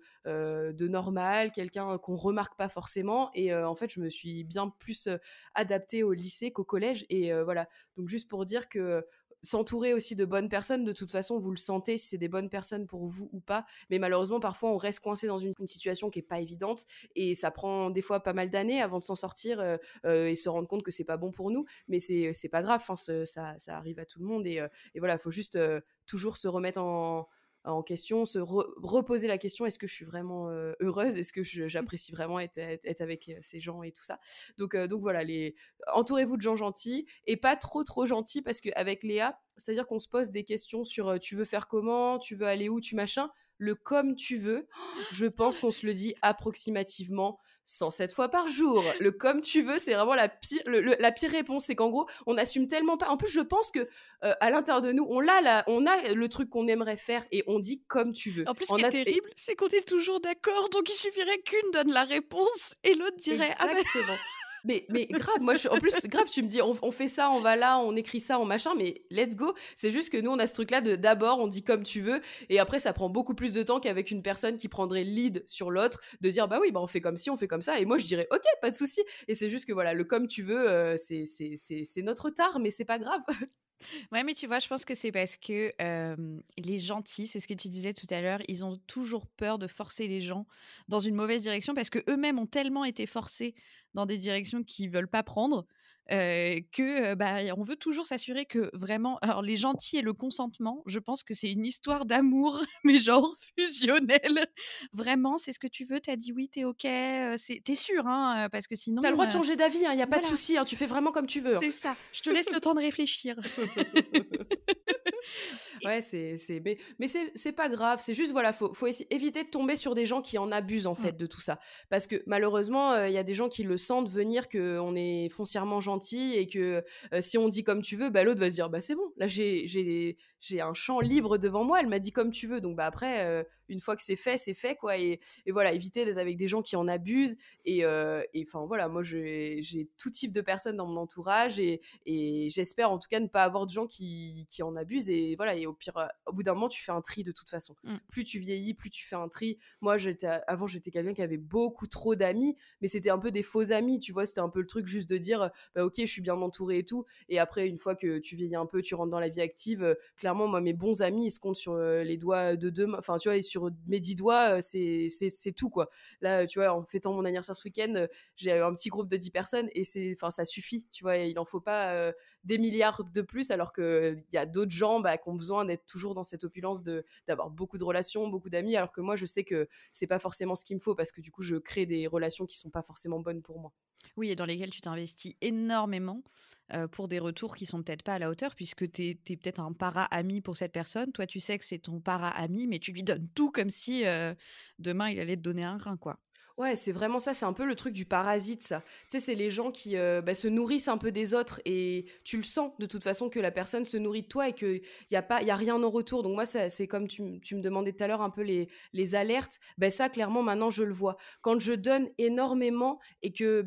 normal, quelqu'un qu'on remarque pas forcément. Et en fait je me suis bien plus adaptée au lycée qu'au collège. Et voilà, donc juste pour dire que s'entourer aussi de bonnes personnes, de toute façon vous le sentez si c'est des bonnes personnes pour vous ou pas, mais malheureusement parfois on reste coincé dans une situation qui est pas évidente, et ça prend des fois pas mal d'années avant de s'en sortir et se rendre compte que c'est pas bon pour nous, mais c'est pas grave, enfin, ça arrive à tout le monde. Et voilà, faut juste toujours se remettre en question, se reposer la question, est-ce que je suis vraiment heureuse, est-ce que j'apprécie vraiment être avec ces gens et tout ça. Donc voilà, entourez-vous de gens gentils, et pas trop gentils, parce qu'avec Léa, c'est-à-dire qu'on se pose des questions sur tu veux faire comment, tu veux aller où, tu machin. Le comme tu veux, je pense qu'on se le dit approximativement 107 fois par jour. Le comme tu veux, c'est vraiment la pire réponse. C'est qu'en gros, on n'assume tellement pas. En plus, je pense que à l'intérieur de nous, on a le truc qu'on aimerait faire, et on dit comme tu veux. En plus, ce qui est terrible, c'est qu'on est toujours d'accord, donc il suffirait qu'une donne la réponse et l'autre dirait exactement. Mais grave, moi, en plus, grave, tu me dis, on fait ça, on va là, on écrit ça, on machin, mais let's go. C'est juste que nous, on a ce truc-là d'abord, on dit comme tu veux, et après, ça prend beaucoup plus de temps qu'avec une personne qui prendrait le lead sur l'autre, de dire, bah oui, bah on fait comme ci, on fait comme ça, et moi, je dirais, ok, pas de souci. Et c'est juste que voilà, le comme tu veux, c'est notre tard, mais c'est pas grave. Ouais, mais tu vois, je pense que c'est parce que les gentils, c'est ce que tu disais tout à l'heure, ils ont toujours peur de forcer les gens dans une mauvaise direction parce qu'eux-mêmes ont tellement été forcés dans des directions qu'ils veulent pas prendre que bah, on veut toujours s'assurer que vraiment... Alors, les gentils et le consentement, je pense que c'est une histoire d'amour, mais genre fusionnelle. Vraiment, c'est ce que tu veux, t'as dit oui, t'es OK, t'es sûr, hein, parce que sinon... T'as le droit de changer d'avis, il n'y a pas de voilà. souci, hein, tu fais vraiment comme tu veux. C'est ça, je te laisse le temps de réfléchir. Ouais, mais c'est pas grave, c'est juste, voilà, faut éviter de tomber sur des gens qui en abusent, en Mmh. fait, de tout ça. Parce que, malheureusement, il y a des gens qui le sentent venir, qu'on est foncièrement gentil et que si on dit comme tu veux, bah, l'autre va se dire, bah, c'est bon, là, j'ai un champ libre devant moi, elle m'a dit comme tu veux. Donc, bah, après, une fois que c'est fait, quoi. Et voilà, éviter d'être avec des gens qui en abusent. Et enfin, voilà, moi, j'ai tout type de personnes dans mon entourage et j'espère, en tout cas, ne pas avoir de gens qui en abusent. Et voilà, et au pire, au bout d'un moment, tu fais un tri de toute façon. Mmh. Plus tu vieillis, plus tu fais un tri. Moi, avant, j'étais quelqu'un qui avait beaucoup trop d'amis, mais c'était un peu des faux amis, tu vois. C'était un peu le truc juste de dire, bah, ok, je suis bien entourée et tout. Et après, une fois que tu vieillis un peu, tu rentres dans la vie active. Clairement, moi, mes bons amis, ils se comptent sur les doigts de deux mains. Enfin, tu vois, et sur mes 10 doigts, c'est tout, quoi. Là, tu vois, en fêtant mon anniversaire ce week-end, j'ai un petit groupe de 10 personnes et enfin, ça suffit, tu vois. Et il en faut pas des milliards de plus, alors qu'il y a d'autres gens qui ont besoin d'être toujours dans cette opulence, d'avoir beaucoup de relations, beaucoup d'amis, alors que moi, je sais que c'est pas forcément ce qu'il me faut, parce que du coup, je crée des relations qui sont pas forcément bonnes pour moi. Oui, et dans lesquels tu t'investis énormément pour des retours qui sont peut-être pas à la hauteur, puisque tu es peut-être un para-ami pour cette personne. Toi, tu sais que c'est ton para-ami, mais tu lui donnes tout comme si demain, il allait te donner un rein, quoi. Ouais, c'est vraiment ça, c'est un peu le truc du parasite, ça. Tu sais, c'est les gens qui se nourrissent un peu des autres, et tu le sens de toute façon que la personne se nourrit de toi et qu'il y a rien en retour. Donc moi, c'est comme tu me demandais tout à l'heure un peu les alertes. Ça, clairement, maintenant, je le vois. Quand je donne énormément et que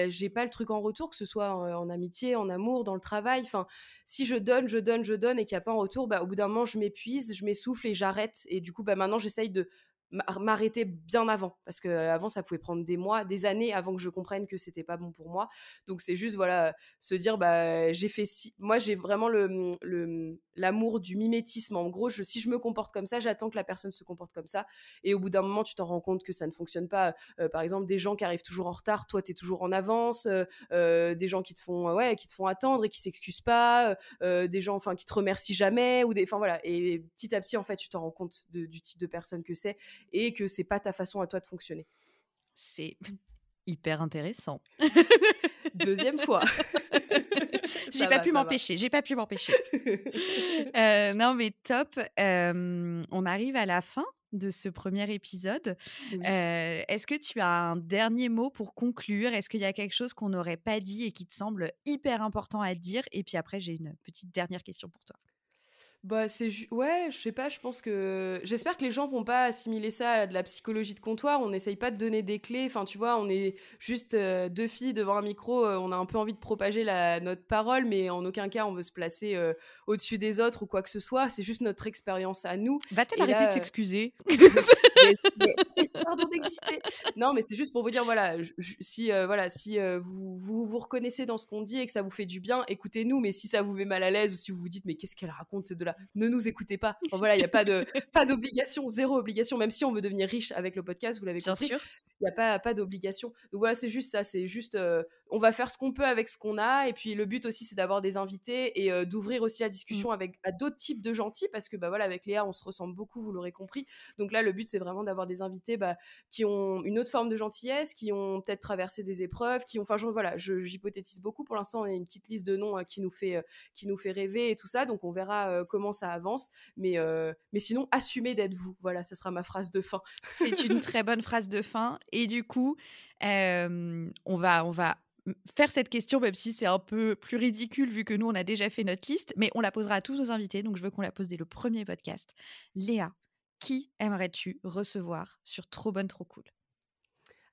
j'ai pas le truc en retour, que ce soit en amitié, en amour, dans le travail, enfin, si je donne et qu'il n'y a pas en retour, au bout d'un moment, je m'épuise, je m'essouffle et j'arrête. Et du coup, maintenant, j'essaye de m'arrêter bien avant, parce que avant ça pouvait prendre des mois, des années avant que je comprenne que c'était pas bon pour moi. Donc c'est juste, voilà, se dire, j'ai fait moi j'ai vraiment l'amour du mimétisme. En gros, si je me comporte comme ça, j'attends que la personne se comporte comme ça, et au bout d'un moment tu t'en rends compte que ça ne fonctionne pas. Par exemple, des gens qui arrivent toujours en retard, toi t'es toujours en avance. Des gens qui te font attendre et qui s'excusent pas. Des gens, enfin, qui te remercient jamais, ou enfin voilà. Et petit à petit, en fait, tu t'en rends compte du type de personne que c'est, et que c'est pas ta façon à toi de fonctionner. C'est hyper intéressant. Deuxième fois. J'ai Ça pas va, pu ça va. m'empêcher, j'ai pas pu m'empêcher. Non, mais top. On arrive à la fin de ce premier épisode. Oui. Est-ce que tu as un dernier mot pour conclure? Est-ce qu'il y a quelque chose qu'on n'aurait pas dit et qui te semble hyper important à dire? Et puis après, j'ai une petite dernière question pour toi. Ouais, je sais pas, je pense que j'espère que les gens vont pas assimiler ça à de la psychologie de comptoir. On n'essaye pas de donner des clés, enfin, tu vois, on est juste deux filles devant un micro, on a un peu envie de propager notre parole, mais en aucun cas on veut se placer au-dessus des autres ou quoi que ce soit. C'est juste notre expérience à nous. Va-t-elle Et arrêter de là, s'excuser? pardon d'exister. Non, mais c'est juste pour vous dire, voilà, si vous reconnaissez dans ce qu'on dit et que ça vous fait du bien, écoutez-nous. Mais si ça vous met mal à l'aise, ou si vous vous dites, mais qu'est-ce qu'elle raconte, ces deux-là, ne nous écoutez pas. Enfin, voilà, il n'y a pas d'obligation, zéro obligation, même si on veut devenir riche avec le podcast, vous l'avez Bien compris. sûr. Il n'y a pas d'obligation. Donc voilà, c'est juste ça, c'est juste, on va faire ce qu'on peut avec ce qu'on a. Et puis le but aussi, c'est d'avoir des invités et d'ouvrir aussi la discussion à d'autres types de gentils, parce que voilà, avec Léa, on se ressemble beaucoup, vous l'aurez compris. Donc là, le but, c'est vraiment d'avoir des invités qui ont une autre forme de gentillesse, qui ont peut-être traversé des épreuves, qui ont, enfin, voilà, j'hypothétise beaucoup. Pour l'instant, on a une petite liste de noms qui nous fait rêver et tout ça. Donc on verra comment ça avance. Mais sinon, assumez d'être vous. Voilà, ça sera ma phrase de fin. C'est une très bonne phrase de fin. Et du coup, on va faire cette question, même si c'est un peu plus ridicule vu que nous, on a déjà fait notre liste, mais on la posera à tous nos invités. Donc, je veux qu'on la pose dès le premier podcast. Léa, qui aimerais-tu recevoir sur Trop Bonne, Trop Cool?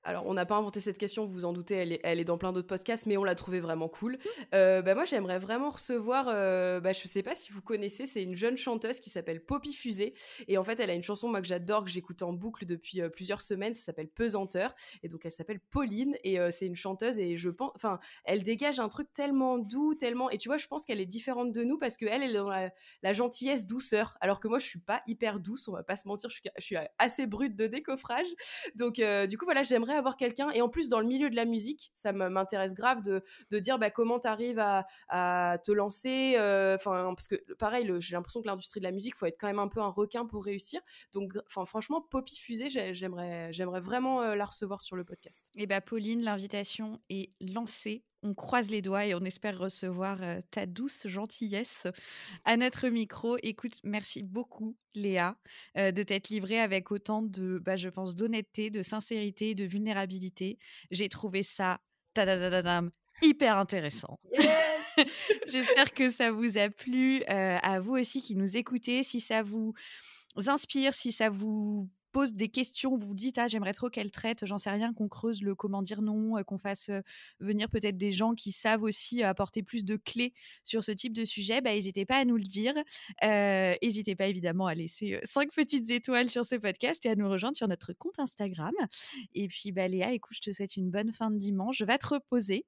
Alors, on n'a pas inventé cette question, vous vous en doutez, elle est dans plein d'autres podcasts, mais on l'a trouvée vraiment cool. Moi, j'aimerais vraiment recevoir, je sais pas si vous connaissez, c'est une jeune chanteuse qui s'appelle Poppy Fusée. Et en fait, elle a une chanson, moi, que j'adore, que j'écoute en boucle depuis plusieurs semaines, ça s'appelle Pesanteur. Et donc, elle s'appelle Pauline, et c'est une chanteuse, et je pense, enfin, elle dégage un truc tellement doux, tellement. Et tu vois, je pense qu'elle est différente de nous, parce qu'elle, elle est dans la gentillesse douceur, alors que moi, je suis pas hyper douce, on va pas se mentir, je suis assez brute de décoffrage. Donc, du coup, voilà, j'aimerais avoir quelqu'un. Et en plus, dans le milieu de la musique, ça m'intéresse grave de dire comment t'arrives à te lancer. Parce que pareil, j'ai l'impression que l'industrie de la musique, faut être quand même un peu un requin pour réussir. Donc, franchement, Poppy Fusée, j'aimerais vraiment la recevoir sur le podcast. Eh bien, Pauline, l'invitation est lancée. On croise les doigts et on espère recevoir ta douce gentillesse à notre micro. Écoute, merci beaucoup, Léa, de t'être livrée avec autant de, je pense, d'honnêteté, de sincérité, de vulnérabilité. J'ai trouvé ça tadadadadam, hyper intéressant. Yes. J'espère que ça vous a plu, à vous aussi qui nous écoutez. Si ça vous inspire, si ça vous pose des questions, vous vous dites: «Ah, j'aimerais trop qu'elle traite, j'en sais rien, qu'on creuse le comment dire non, qu'on fasse, venir peut-être des gens qui savent aussi apporter plus de clés sur ce type de sujet», hésitez pas à nous le dire. Hésitez pas évidemment à laisser, 5 petites étoiles sur ce podcast et à nous rejoindre sur notre compte Instagram. Et puis, Léa, écoute, je te souhaite une bonne fin de dimanche. Va te reposer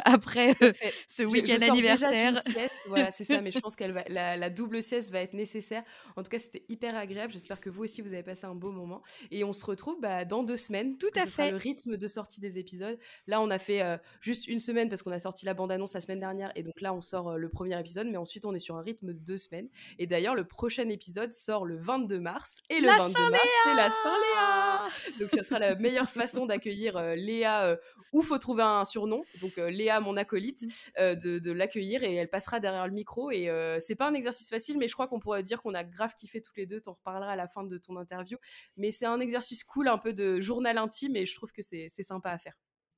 après, Tout à fait. ce Je week-end sors déjà d'une anniversaire. sieste, voilà, c'est ça, mais je pense qu'elle va la double sieste va être nécessaire. En tout cas, c'était hyper agréable. J'espère que vous aussi, vous avez passé un beau moment et on se retrouve, dans 2 semaines Tout parce que à ce sera fait. le rythme de sortie des épisodes. Là, on a fait, juste 1 semaine parce qu'on a sorti la bande-annonce la semaine dernière et donc là, on sort, le premier épisode, mais ensuite, on est sur un rythme de 2 semaines et d'ailleurs, le prochain épisode sort le 22 mars et le La 22 mars, c'est la Saint-Léa! Saint-Léa! Donc ça sera la meilleure façon d'accueillir, Léa, où faut trouver un surnom. Donc Léa, mon acolyte, de l'accueillir et elle passera derrière le micro et c'est pas un exercice facile, mais je crois qu'on pourrait dire qu'on a grave kiffé toutes les deux. T'en reparleras à la fin de ton interview, mais c'est un exercice cool, un peu de journal intime et je trouve que c'est sympa à faire.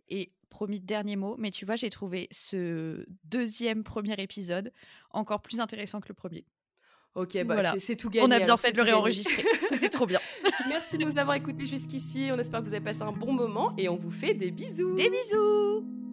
Et promis, dernier mot, mais tu vois, j'ai trouvé ce premier épisode encore plus intéressant que le premier. Ok, Voilà. c'est tout gagné. On a bien alors, fait c'est de le tout gagné. réenregistrer. C'était trop bien. Merci de nous avoir écoutés jusqu'ici. On espère que vous avez passé un bon moment et on vous fait des bisous. Des bisous!